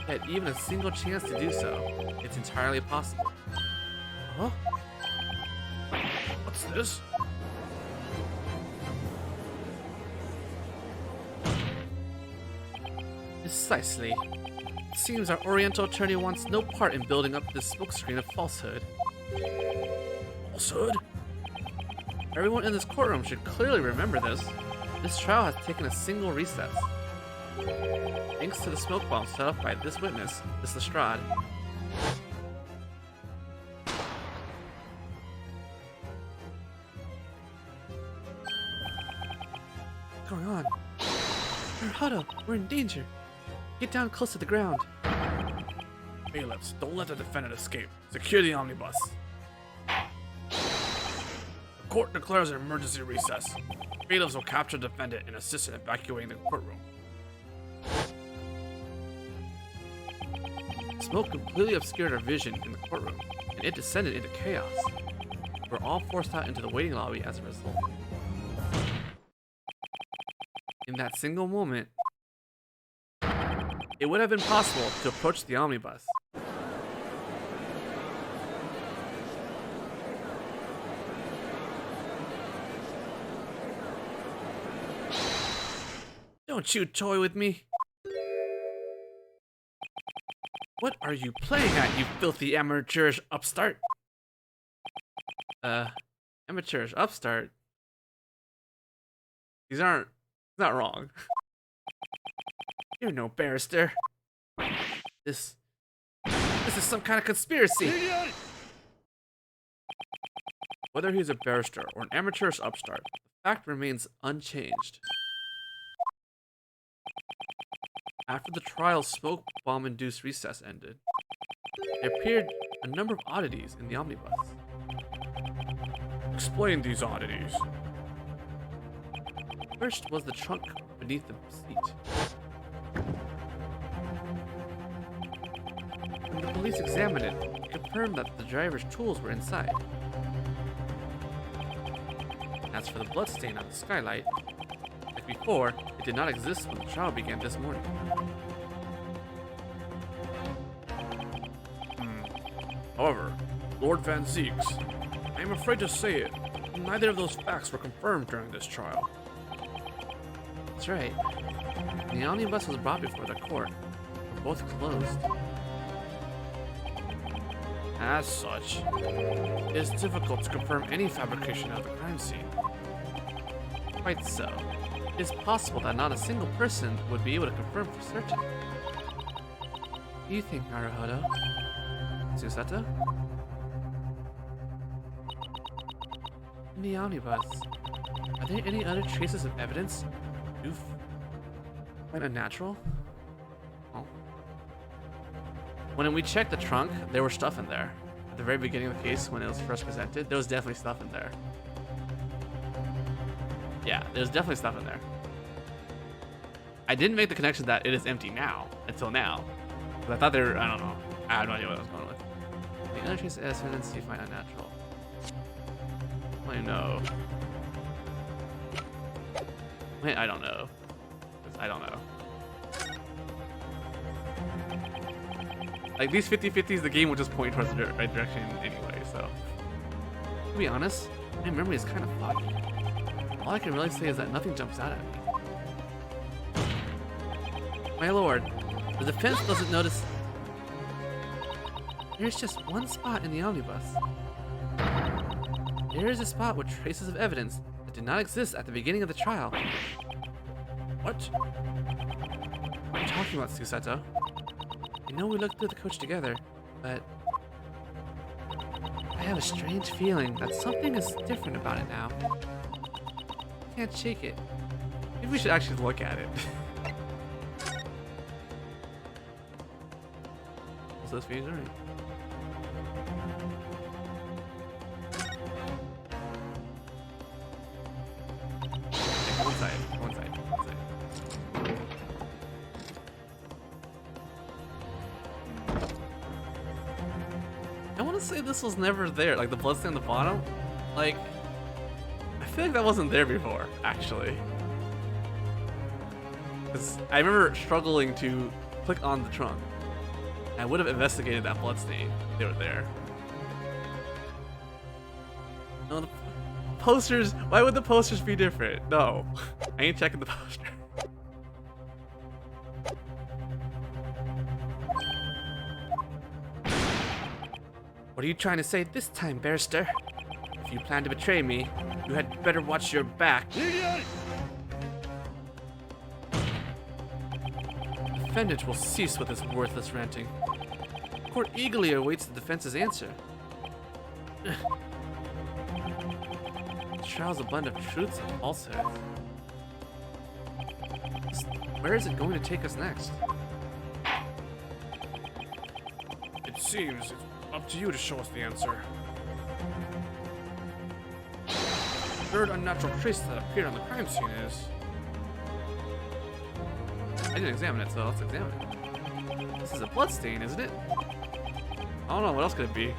had even a single chance to do so, it's entirely possible. Huh? what's this? Precisely. It seems our Oriental attorney wants no part in building up this smokescreen of falsehood. Falsehood? Everyone in this courtroom should clearly remember this. This trial has taken a single recess. Thanks to the smoke bomb set off by this witness, Miss Lestrade. What's going on? Huddle, we're in danger. Get down close to the ground. Bailiffs, don't let the defendant escape. Secure the omnibus. The court declares an emergency recess. Bailiffs will capture the defendant and assist in evacuating the courtroom. Smoke completely obscured our vision in the courtroom, and it descended into chaos. We're all forced out into the waiting lobby as a result. In that single moment, it would have been possible to approach the omnibus. Don't you toy with me. What are you playing at, you filthy amateurish upstart? Amateurish upstart? He's not wrong. You're no barrister. This is some kind of conspiracy. Whether he's a barrister or an amateurish upstart, the fact remains unchanged. After the trial's smoke bomb-induced recess ended, there appeared a number of oddities in the omnibus. Explain these oddities. First was the trunk beneath the seat. When the police examined it, they confirmed that the driver's tools were inside. As for the bloodstain on the skylight, like before, it did not exist when the trial began this morning. However, Lord Van Zeeks, I am afraid to say it, neither of those facts were confirmed during this trial. That's right. When the omnibus was brought before the court, they were both closed. As such, it is difficult to confirm any fabrication of the crime scene. Quite so. It is possible that not a single person would be able to confirm for certain. What do you think, Naruhodo? Susato? In the omnibus, are there any other traces of evidence you find unnatural? Oh. When we checked the trunk, there was stuff in there. At the very beginning of the case, when it was first presented, there was definitely stuff in there. Yeah, there's definitely stuff in there. I didn't make the connection that it is empty now, until now. But I thought they were, I don't know. I have no idea what I was going with. The other trace of evidence you find unnatural. I know. Wait, I don't know. I don't know. Like, these 50-50s, the game will just point towards the right direction anyway, so. To be honest, my memory is kind of foggy. All I can really say is that nothing jumps out at me. My lord, the defense doesn't notice. There's just one spot in the omnibus. There is a spot with traces of evidence that did not exist at the beginning of the trial. What? What are you talking about, Susato? I know we looked through the coach together, but I have a strange feeling that something is different about it now. I can't shake it. Maybe we should actually look at it. What's this for you, alright? One side. I want to say this was never there, like the bloodstain on the bottom. Like, I feel like that wasn't there before, actually. Because I remember struggling to click on the trunk. I would have investigated that bloodstain if they were there. No, the posters. Why would the posters be different? No, I ain't checking the poster. What are you trying to say this time, barrister? If you plan to betray me, you had better watch your back. The defendant will cease with his worthless ranting. The court eagerly awaits the defense's answer. The trial's a blend of truths and falsehoods. Where is it going to take us next? It seems it's up to you to show us the answer. The third unnatural trace that appeared on the crime scene is... I didn't examine it, so let's examine it. This is a bloodstain, isn't it? I don't know, what else could it be?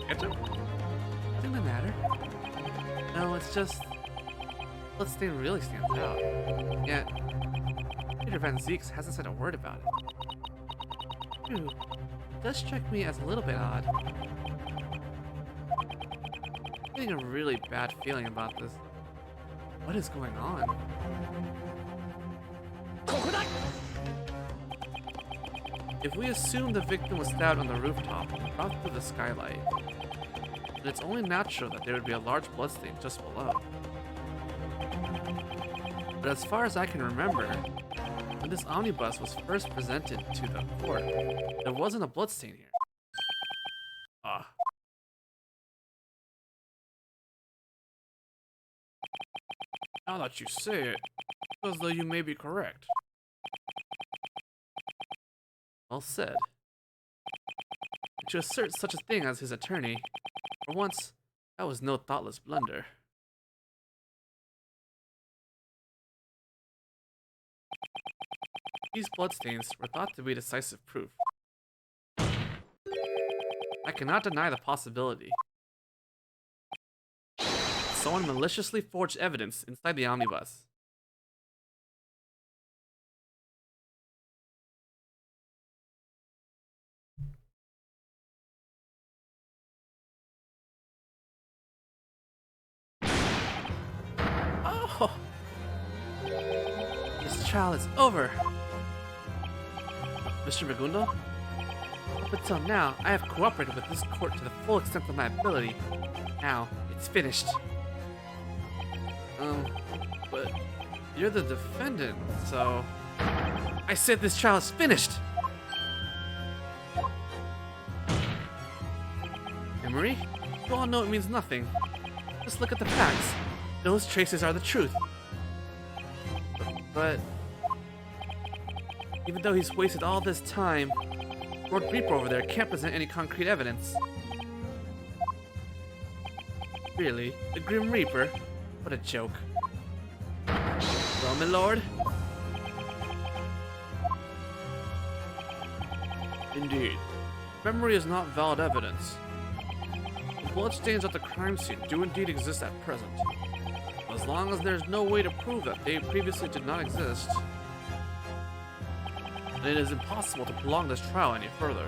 Ketchup? Doesn't that matter? No, it's just... bloodstain really stands out. Yet, Peter Van Zeeks hasn't said a word about it. True. It does strike me as a little bit odd. I'm getting a really bad feeling about this. What is going on? If we assume the victim was stabbed on the rooftop and brought through the skylight, then it's only natural that there would be a large bloodstain just below. But as far as I can remember, when this omnibus was first presented to the court, there wasn't a bloodstain here. Now that you say it, as though you may be correct. Well said. To assert such a thing as his attorney, for once, that was no thoughtless blunder. These bloodstains were thought to be decisive proof. I cannot deny the possibility. Someone maliciously forged evidence inside the omnibus. Oh! This trial is over. Mr. Magundo? Up until now, I have cooperated with this court to the full extent of my ability. Now, it's finished. But you're the defendant, so... I said this trial is finished! Emery? You all know it means nothing. Just look at the facts. Those traces are the truth. But... even though he's wasted all this time, Lord Reaper over there can't present any concrete evidence. Really? The Grim Reaper? What a joke. Well, my lord? Indeed. Memory is not valid evidence. The bloodstains at the crime scene do indeed exist at present. As long as there's no way to prove that they previously did not exist, then it is impossible to prolong this trial any further.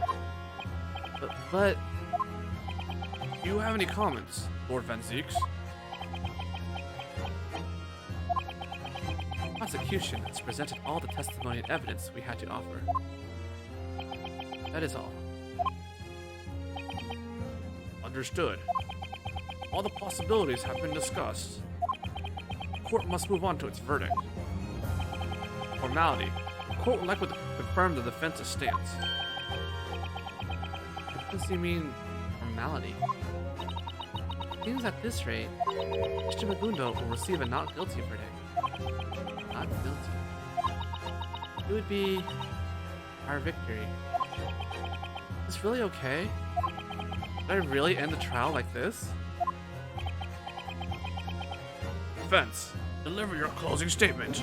But do you have any comments, Lord Van Zieks? The prosecution has presented all the testimony and evidence we had to offer. That is all. Understood. All the possibilities have been discussed. The court must move on to its verdict. Formality. The court would like to confirm the defense's stance. What does he mean, formality? Seems at this rate, Mr. Magundo will receive a not guilty verdict. Not guilty. It would be our victory. Is this really okay? Did I really end the trial like this? Defense, deliver your closing statement.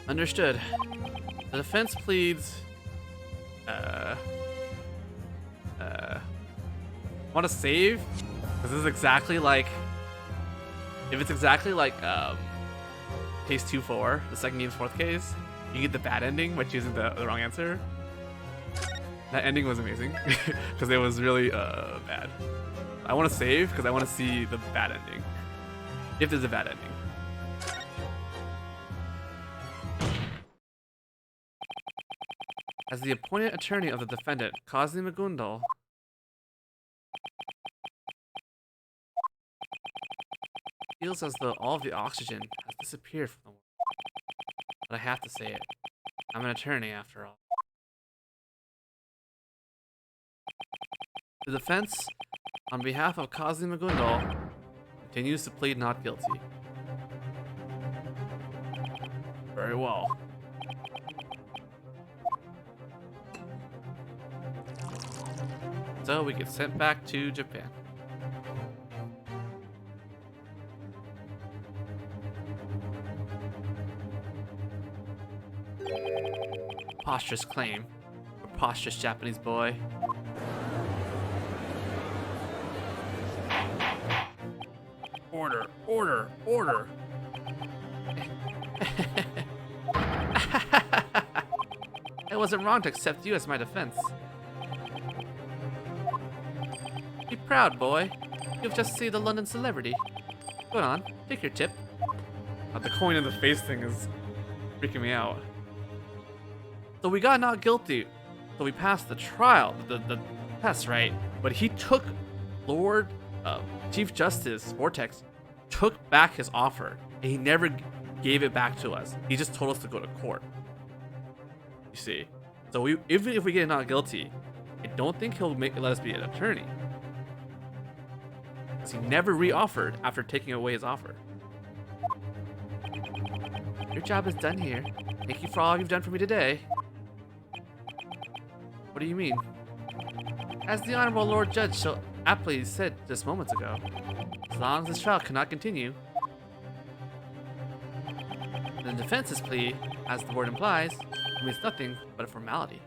Understood. The defense pleads... want to save? Because this is exactly like... If it's exactly like, case 2-4, the second game's fourth case, you get the bad ending by choosing the wrong answer. That ending was amazing, because it was really, bad. I want to save, because I want to see the bad ending. If there's a bad ending. As the appointed attorney of the defendant, Kazi Magundo, feels as though all of the oxygen has disappeared from the world. But I have to say it. I'm an attorney, after all. The defense, on behalf of Kazi Magundo, continues to plead not guilty. Very well. So we get sent back to Japan. Preposterous claim. Preposterous Japanese boy. Order, order, order. It wasn't wrong to accept you as my defense. Be proud, boy. You've just seen the London celebrity. Go on, take your tip. The coin in the face thing is freaking me out. So we got not guilty. So we passed the trial, the test, right? But he took Lord Chief Justice Vortex took back his offer, and he never gave it back to us. He just told us to go to court. You see, so even if we get not guilty, I don't think he'll let us be an attorney. Because he never re-offered after taking away his offer. Your job is done here. Thank you for all you've done for me today. What do you mean? As the Honorable Lord Judge shall aptly said just moments ago. As long as this trial cannot continue, the defense's plea, as the word implies, means nothing but a formality.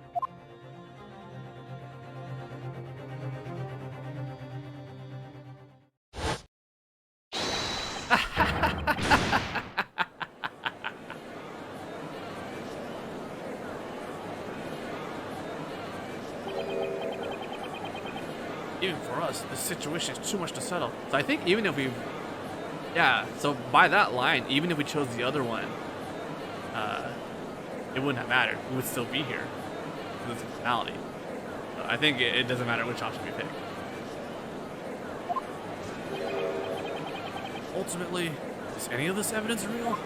Even for us, this situation is too much to settle. So I think even if we, yeah, so by that line, even if we chose the other one, it wouldn't have mattered. We would still be here. It's a formality. So I think it doesn't matter which option we pick. Ultimately, is any of this evidence real?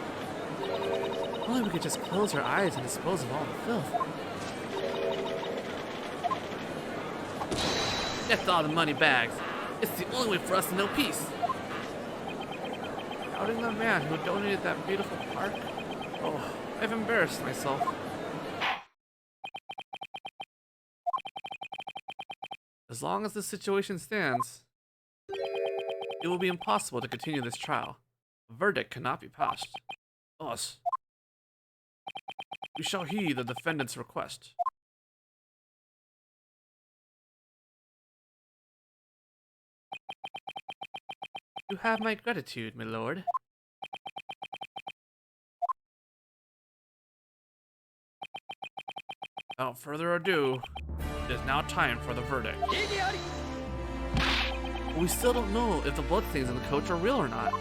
Only we could just close our eyes and dispose of all the filth. Get all the money bags. It's the only way for us to know peace. Doubting the man who donated that beautiful park? Oh, I've embarrassed myself. As long as this situation stands, it will be impossible to continue this trial. A verdict cannot be passed. Us. We shall heed the defendant's request. You have my gratitude, my lord. Without further ado, it is now time for the verdict. But we still don't know if the bloodstains in the coach are real or not.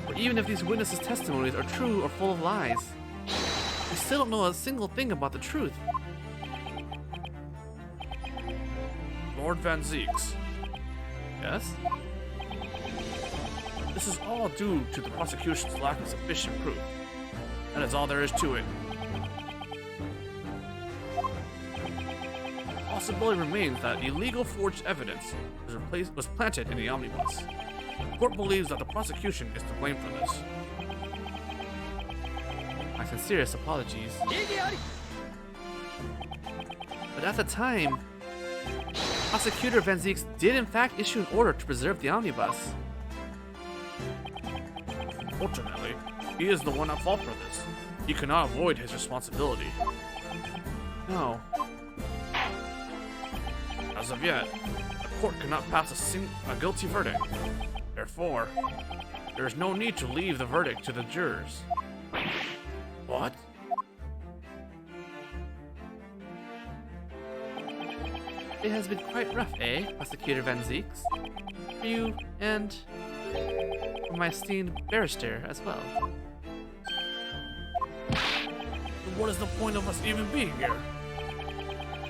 Or even if these witnesses' testimonies are true or full of lies. We still don't know a single thing about the truth. Lord Van Zeeks, Yes? this is all due to the prosecution's lack of sufficient proof. That is all there is to it. The possibility remains that illegal forged evidence was planted in the omnibus. The court believes that the prosecution is to blame for this. My sincerest apologies. But at the time, Prosecutor Van Zeeks did in fact issue an order to preserve the omnibus. Fortunately, he is the one at fault for this. He cannot avoid his responsibility. No. As of yet, the court cannot pass a guilty verdict. Therefore, there is no need to leave the verdict to the jurors. What? It has been quite rough, eh, Prosecutor Van Zeeks? For you and for my esteemed barrister as well. Then what is the point of us even being here?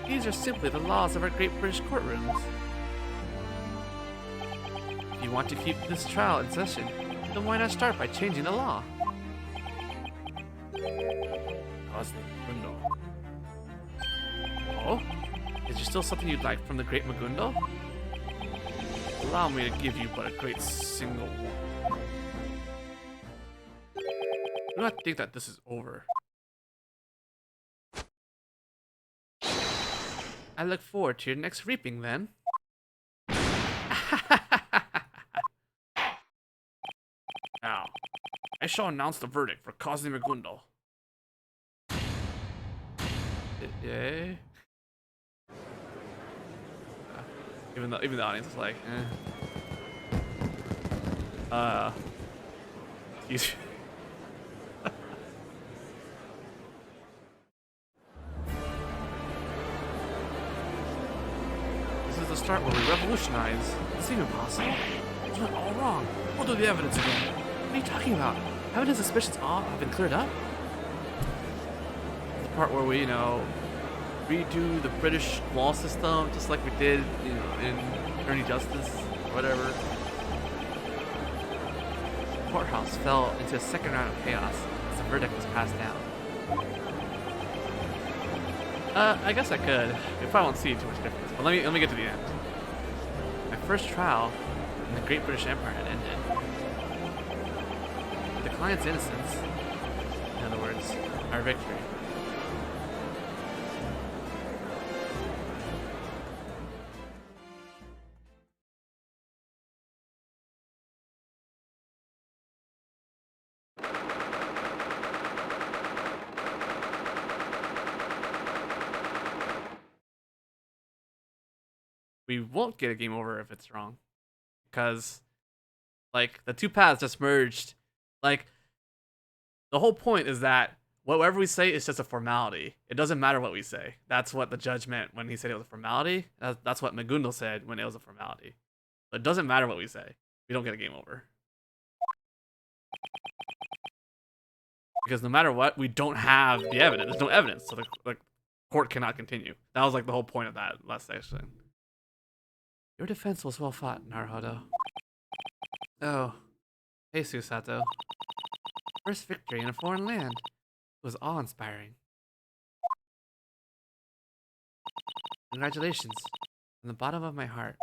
These are simply the laws of our great British courtrooms. If you want to keep this trial in session, then why not start by changing the law? Magundo. Oh? Is there still something you'd like from the great Magundo? Allow me to give you but a great single one. Do not think that this is over. I look forward to your next reaping then. Now, I shall announce the verdict for Cosme Magundo. Yay. Even the audience is like, excuse me. This is the start where we revolutionize. Is this even possible? It's went all wrong. We'll do the evidence again. What are you talking about? Haven't his suspicions all have been cleared up? The part where we, redo the British law system just like we did, in Attorney Justice or whatever. The courthouse fell into a second round of chaos as the verdict was passed down. I guess I could. You probably won't see too much difference, but let me get to the end. My first trial in the Great British Empire had ended. The client's innocence, in other words, our victory. we won't get a game over if it's wrong. Because, like, the two paths just merged. Like, the whole point is that whatever we say is just a formality. It doesn't matter what we say. That's what the judge meant when he said it was a formality. That's what Magundal said when it was a formality. But it doesn't matter what we say. We don't get a game over. Because no matter what, we don't have the evidence. There's no evidence, so the court cannot continue. That was like the whole point of that last section. Your defense was well fought, Naruhodo. Oh, hey Susato. First victory in a foreign land. It was awe-inspiring. Congratulations, from the bottom of my heart.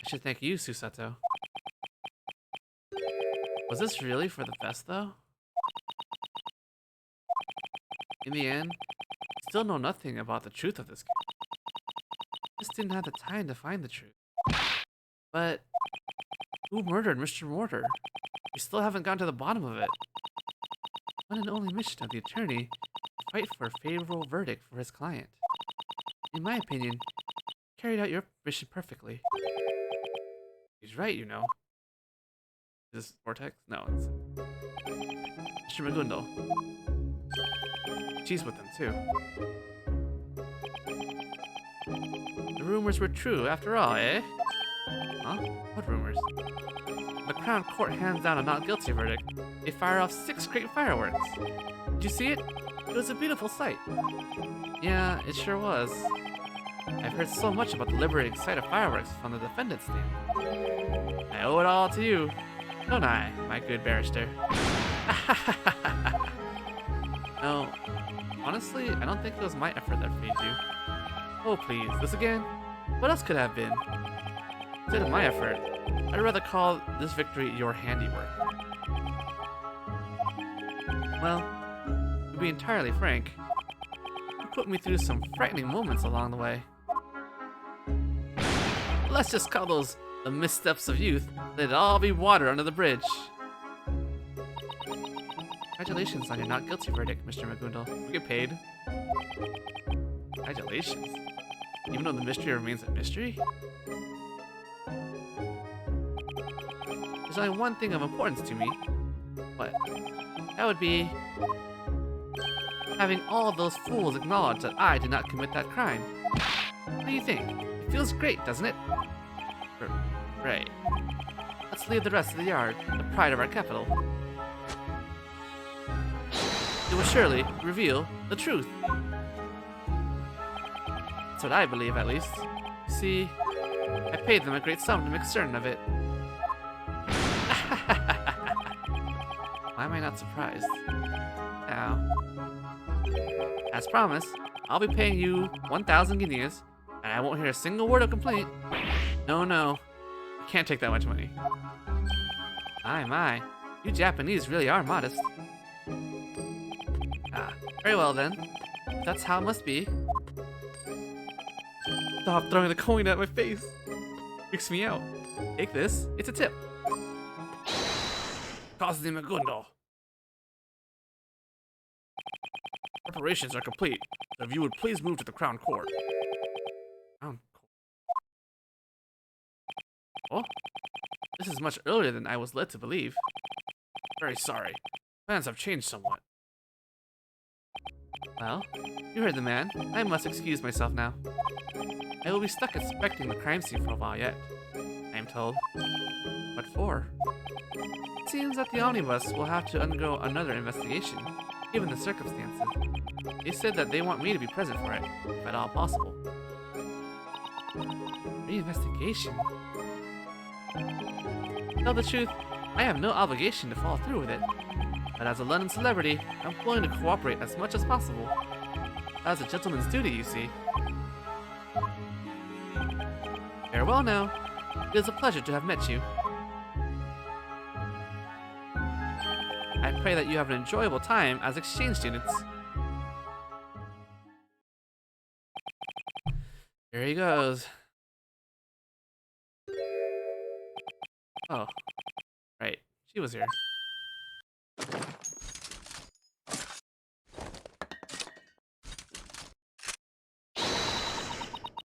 I should thank you, Susato. Was this really for the best, though? In the end, I still know nothing about the truth of this case. Just didn't have the time to find the truth. But who murdered Mr. Mortar? We still haven't gotten to the bottom of it. One and only mission of the attorney to fight for a favorable verdict for his client. In my opinion, you carried out your mission perfectly. He's right, you know. Is this Vortex? No, it's Mr. Magundal. She's with them too. The rumors were true after all, eh? Huh? What rumors? When the Crown Court hands down a not guilty verdict, they fire off 6 great fireworks. Did you see it? It was a beautiful sight. Yeah, it sure was. I've heard so much about the liberating sight of fireworks from the defendant's stand. I owe it all to you, don't I, my good barrister? No, honestly, I don't think it was my effort that freed you. Oh please, this again? What else could it have been? Instead of my effort, I'd rather call this victory your handiwork. Well, to be entirely frank, you put me through some frightening moments along the way. Let's just call those the missteps of youth. Let it all be water under the bridge. Congratulations on your not guilty verdict, Mr. Magundal. We get paid. Congratulations. Even though the mystery remains a mystery? There's only one thing of importance to me. What? That would be having all those fools acknowledge that I did not commit that crime. What do you think? It feels great, doesn't it? Right. Let's leave the rest of the yard, the pride of our capital. It will surely reveal the truth. That's what I believe, at least. You see, I paid them a great sum to make certain of it. Why am I not surprised? Now, as promised, I'll be paying you 1,000 guineas, and I won't hear a single word of complaint. No, I can't take that much money. My, you Japanese really are modest. Ah, very well then. If that's how it must be. Stop throwing the coin at my face. Freaks me out. Take this, it's a tip. Cosby Magundal. Preparations are complete. So if you would please move to the Crown Court. Crown Court? Oh? This is much earlier than I was led to believe. Very sorry. Plans have changed somewhat. Well, you heard the man. I must excuse myself now. I will be stuck inspecting the crime scene for a while yet, I am told. What for? It seems that the omnibus will have to undergo another investigation, given the circumstances. They said that they want me to be present for it, if at all possible. Reinvestigation? To tell the truth, I have no obligation to follow through with it. But as a London celebrity, I'm willing to cooperate as much as possible. That's a gentleman's duty, you see. Farewell now. It is a pleasure to have met you. I pray that you have an enjoyable time as exchange students. Here he goes. Oh, right. She was here.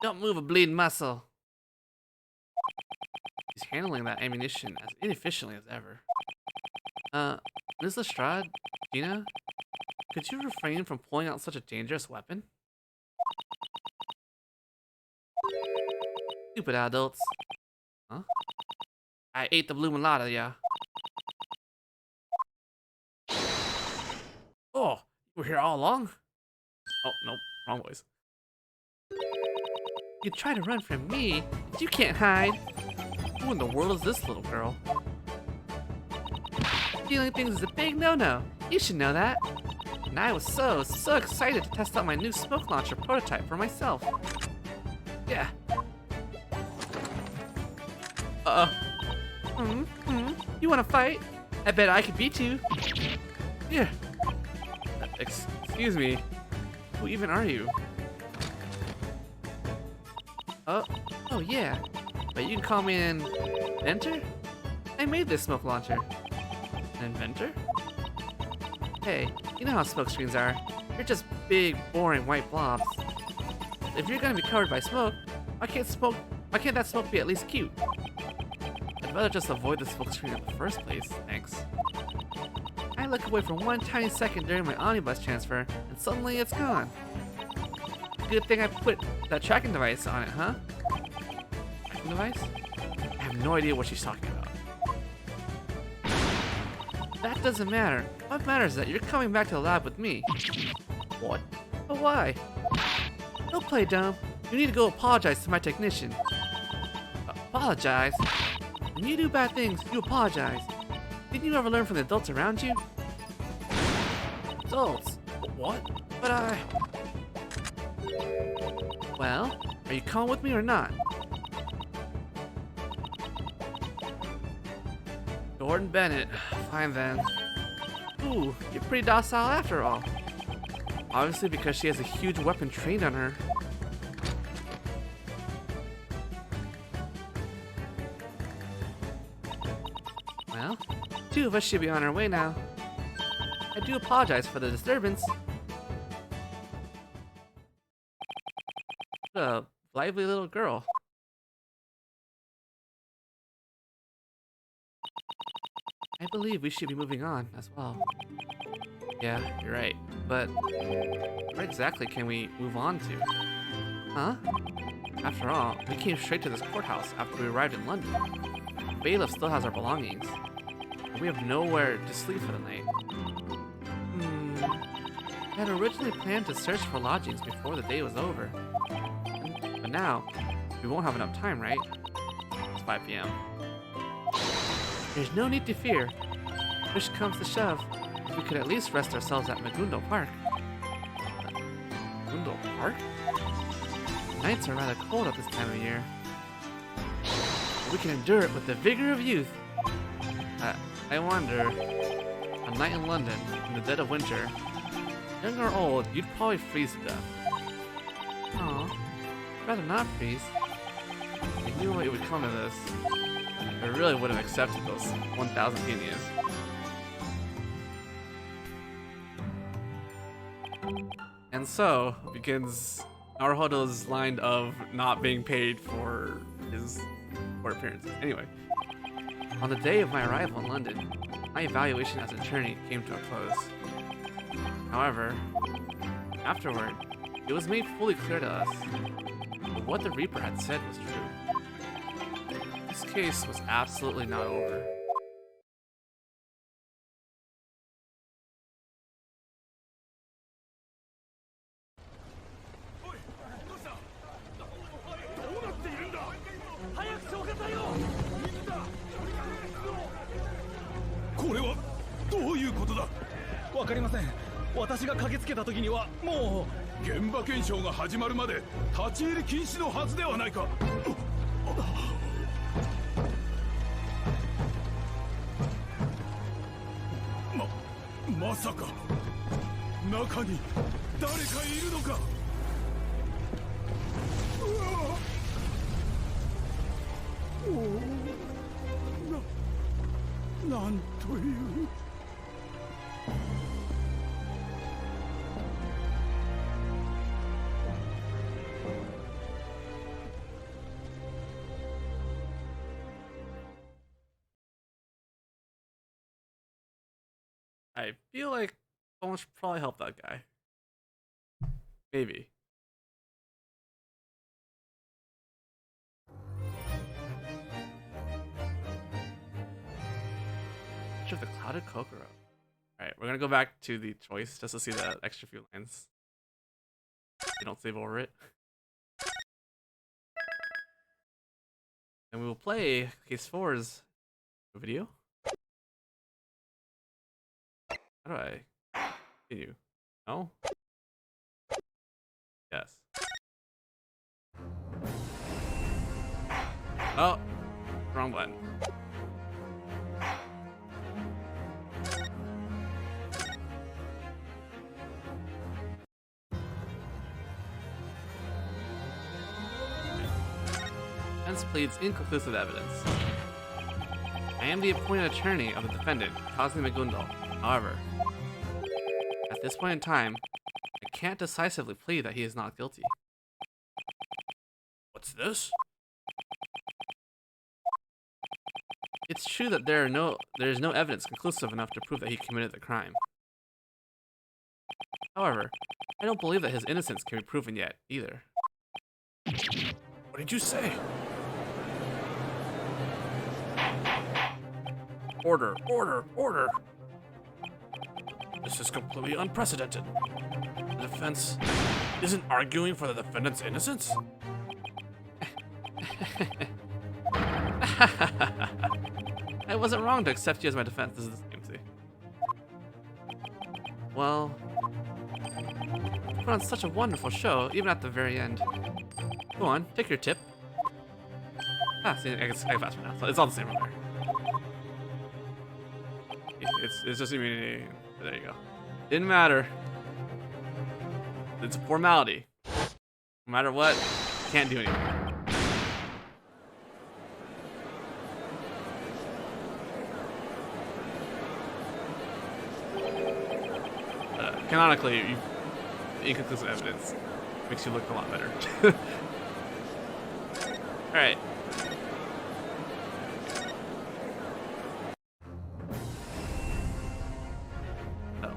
Don't move a bleeding muscle. He's handling that ammunition as inefficiently as ever. Ms. Lestrade, Gina, could you refrain from pulling out such a dangerous weapon? Stupid adults. Huh? I ate the bloomin' lot of ya. Oh, you were here all along? Oh, nope, wrong voice. You try to run from me, but you can't hide. Who in the world is this little girl? Stealing things is a big no-no. You should know that. And I was so excited to test out my new smoke launcher prototype for myself. Yeah. You wanna fight? I bet I could beat you. Yeah. Excuse me. Who even are you? Oh yeah. But you can call me an inventor? I made this smoke launcher. An inventor? Hey, you know how smoke screens are. They're just big, boring white blobs. If you're gonna be covered by smoke, why can't that smoke be at least cute? I'd rather just avoid the smoke screen in the first place, thanks. I look away for one tiny second during my omnibus transfer, and suddenly it's gone. Good thing I put that tracking device on it, huh? Tracking device? I have no idea what she's talking about. That doesn't matter. What matters is that you're coming back to the lab with me. What? But why? Don't play dumb. You need to go apologize to my technician. Apologize? When you do bad things, you apologize. Didn't you ever learn from the adults around you? Adults? What? But Well, are you coming with me or not? Gordon Bennett. Fine then. Ooh, you're pretty docile after all. Obviously because she has a huge weapon trained on her. Well, two of us should be on our way now. I do apologize for the disturbance. What a lively little girl. I believe we should be moving on as well. Yeah, you're right. But where exactly can we move on to? Huh? After all, we came straight to this courthouse after we arrived in London. The bailiff still has our belongings. And we have nowhere to sleep for the night. I had originally planned to search for lodgings before the day was over. But now, we won't have enough time, right? It's 5 p.m. There's no need to fear. Push comes to shove. We could at least rest ourselves at Magundo Park. Magundo Park? Nights are rather cold at this time of year. We can endure it with the vigor of youth. I wonder, a night in London, in the dead of winter, young or old, you'd probably freeze to death. Aw, I'd rather not freeze. I knew it would come to this. I really would have accepted those 1,000 guineas. And so begins Naruhodo's line of not being paid for his court appearances. Anyway, on the day of my arrival in London, my evaluation as an attorney came to a close. However, afterward, it was made fully clear to us that what the Reaper had said was true. This case was absolutely not over. I feel like someone should probably help that guy. Maybe. Picture of the clouded Kokoro. Alright, we're gonna go back to the choice just to see the extra few lines. You don't save over it. And we will play case 4's video. How do I continue? No? Yes. Oh, wrong button. Defense pleads inconclusive evidence. I am the appointed attorney of the defendant, Cosme Megundal. However, at this point in time, I can't decisively plead that he is not guilty. What's this? It's true that there is no evidence conclusive enough to prove that he committed the crime. However, I don't believe that his innocence can be proven yet, either. What did you say? Order, order, order! This is completely unprecedented. The defense isn't arguing for the defendant's innocence? I wasn't wrong to accept you as my defense. This is the same thing. Well, you put on such a wonderful show, even at the very end. Go on, take your tip. Ah, see, I can faster now. So it's all the same over there. It's just immunity. There you go. Didn't matter. It's a formality. No matter what, can't do anything. Canonically, inconclusive evidence makes you look a lot better. Alright. So,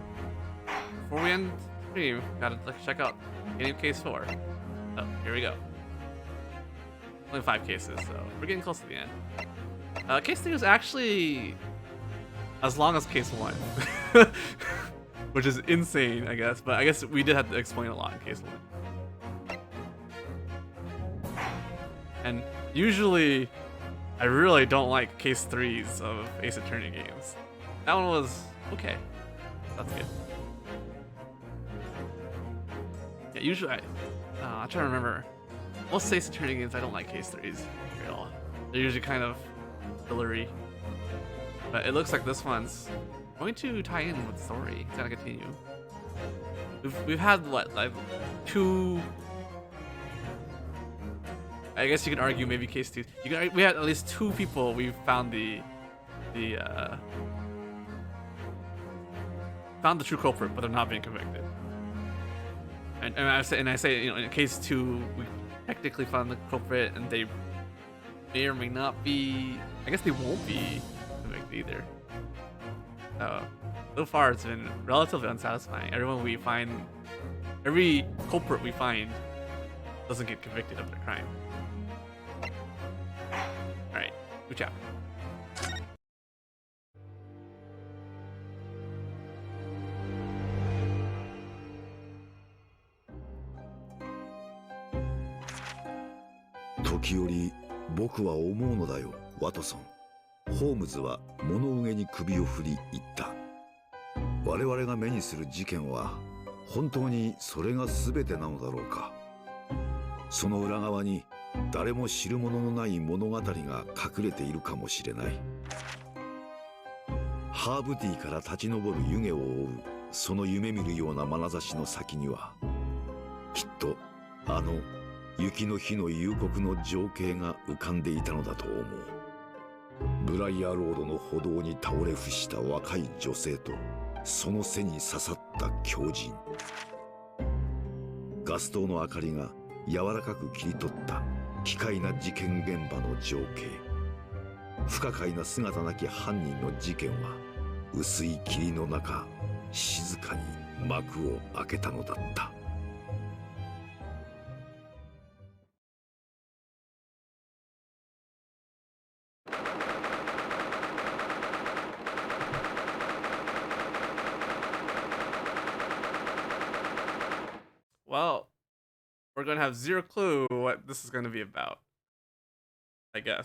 before we end the stream, gotta check out any case 4. Oh, here we go. Only 5 cases, so we're getting close to the end. Case 3 was actually as long as case 1. Which is insane, I guess, but I guess we did have to explain a lot in case 1. And usually, I really don't like case 3s of Ace Attorney games. That one was okay. That's good. Yeah, usually I'm trying to remember. Most Ace Attorney games, I don't like case 3s. Real. They're usually kind of fillery. But it looks like this one's going to tie in with the story. It's gonna continue. We've had what, like 2. I guess you could argue maybe case 2. We had at least 2 people we found the true culprit, but they're not being convicted. And I say you know, in case 2 we technically found the culprit, and they may or may not be. I guess they won't be convicted either. So far it's been relatively unsatisfying. Every culprit we find doesn't get convicted of their crime. Alright, good job. Tokiori, 僕は思うのだよ、ワトソン。ホームズは物憂げに首を振り言った。我々が目にする事件は本当にそれが全てなのだろうか。その裏側に誰も知る者のない物語が隠れているかもしれない。ハーブティーから立ち上る湯気を追うその夢見るような眼差しの先には、きっとあの雪の日の夕刻の情景が浮かんでいたのだと思う。ブライアーロードの歩道に倒れ伏した若い女性とその背に刺さった狂人。ガス灯の明かりが柔らかく切り取った奇怪な事件現場の情景。不可解な姿なき犯人の事件は薄い霧の中、静かに幕を開けたのだった。Well, we're gonna have zero clue what this is gonna be about, I guess.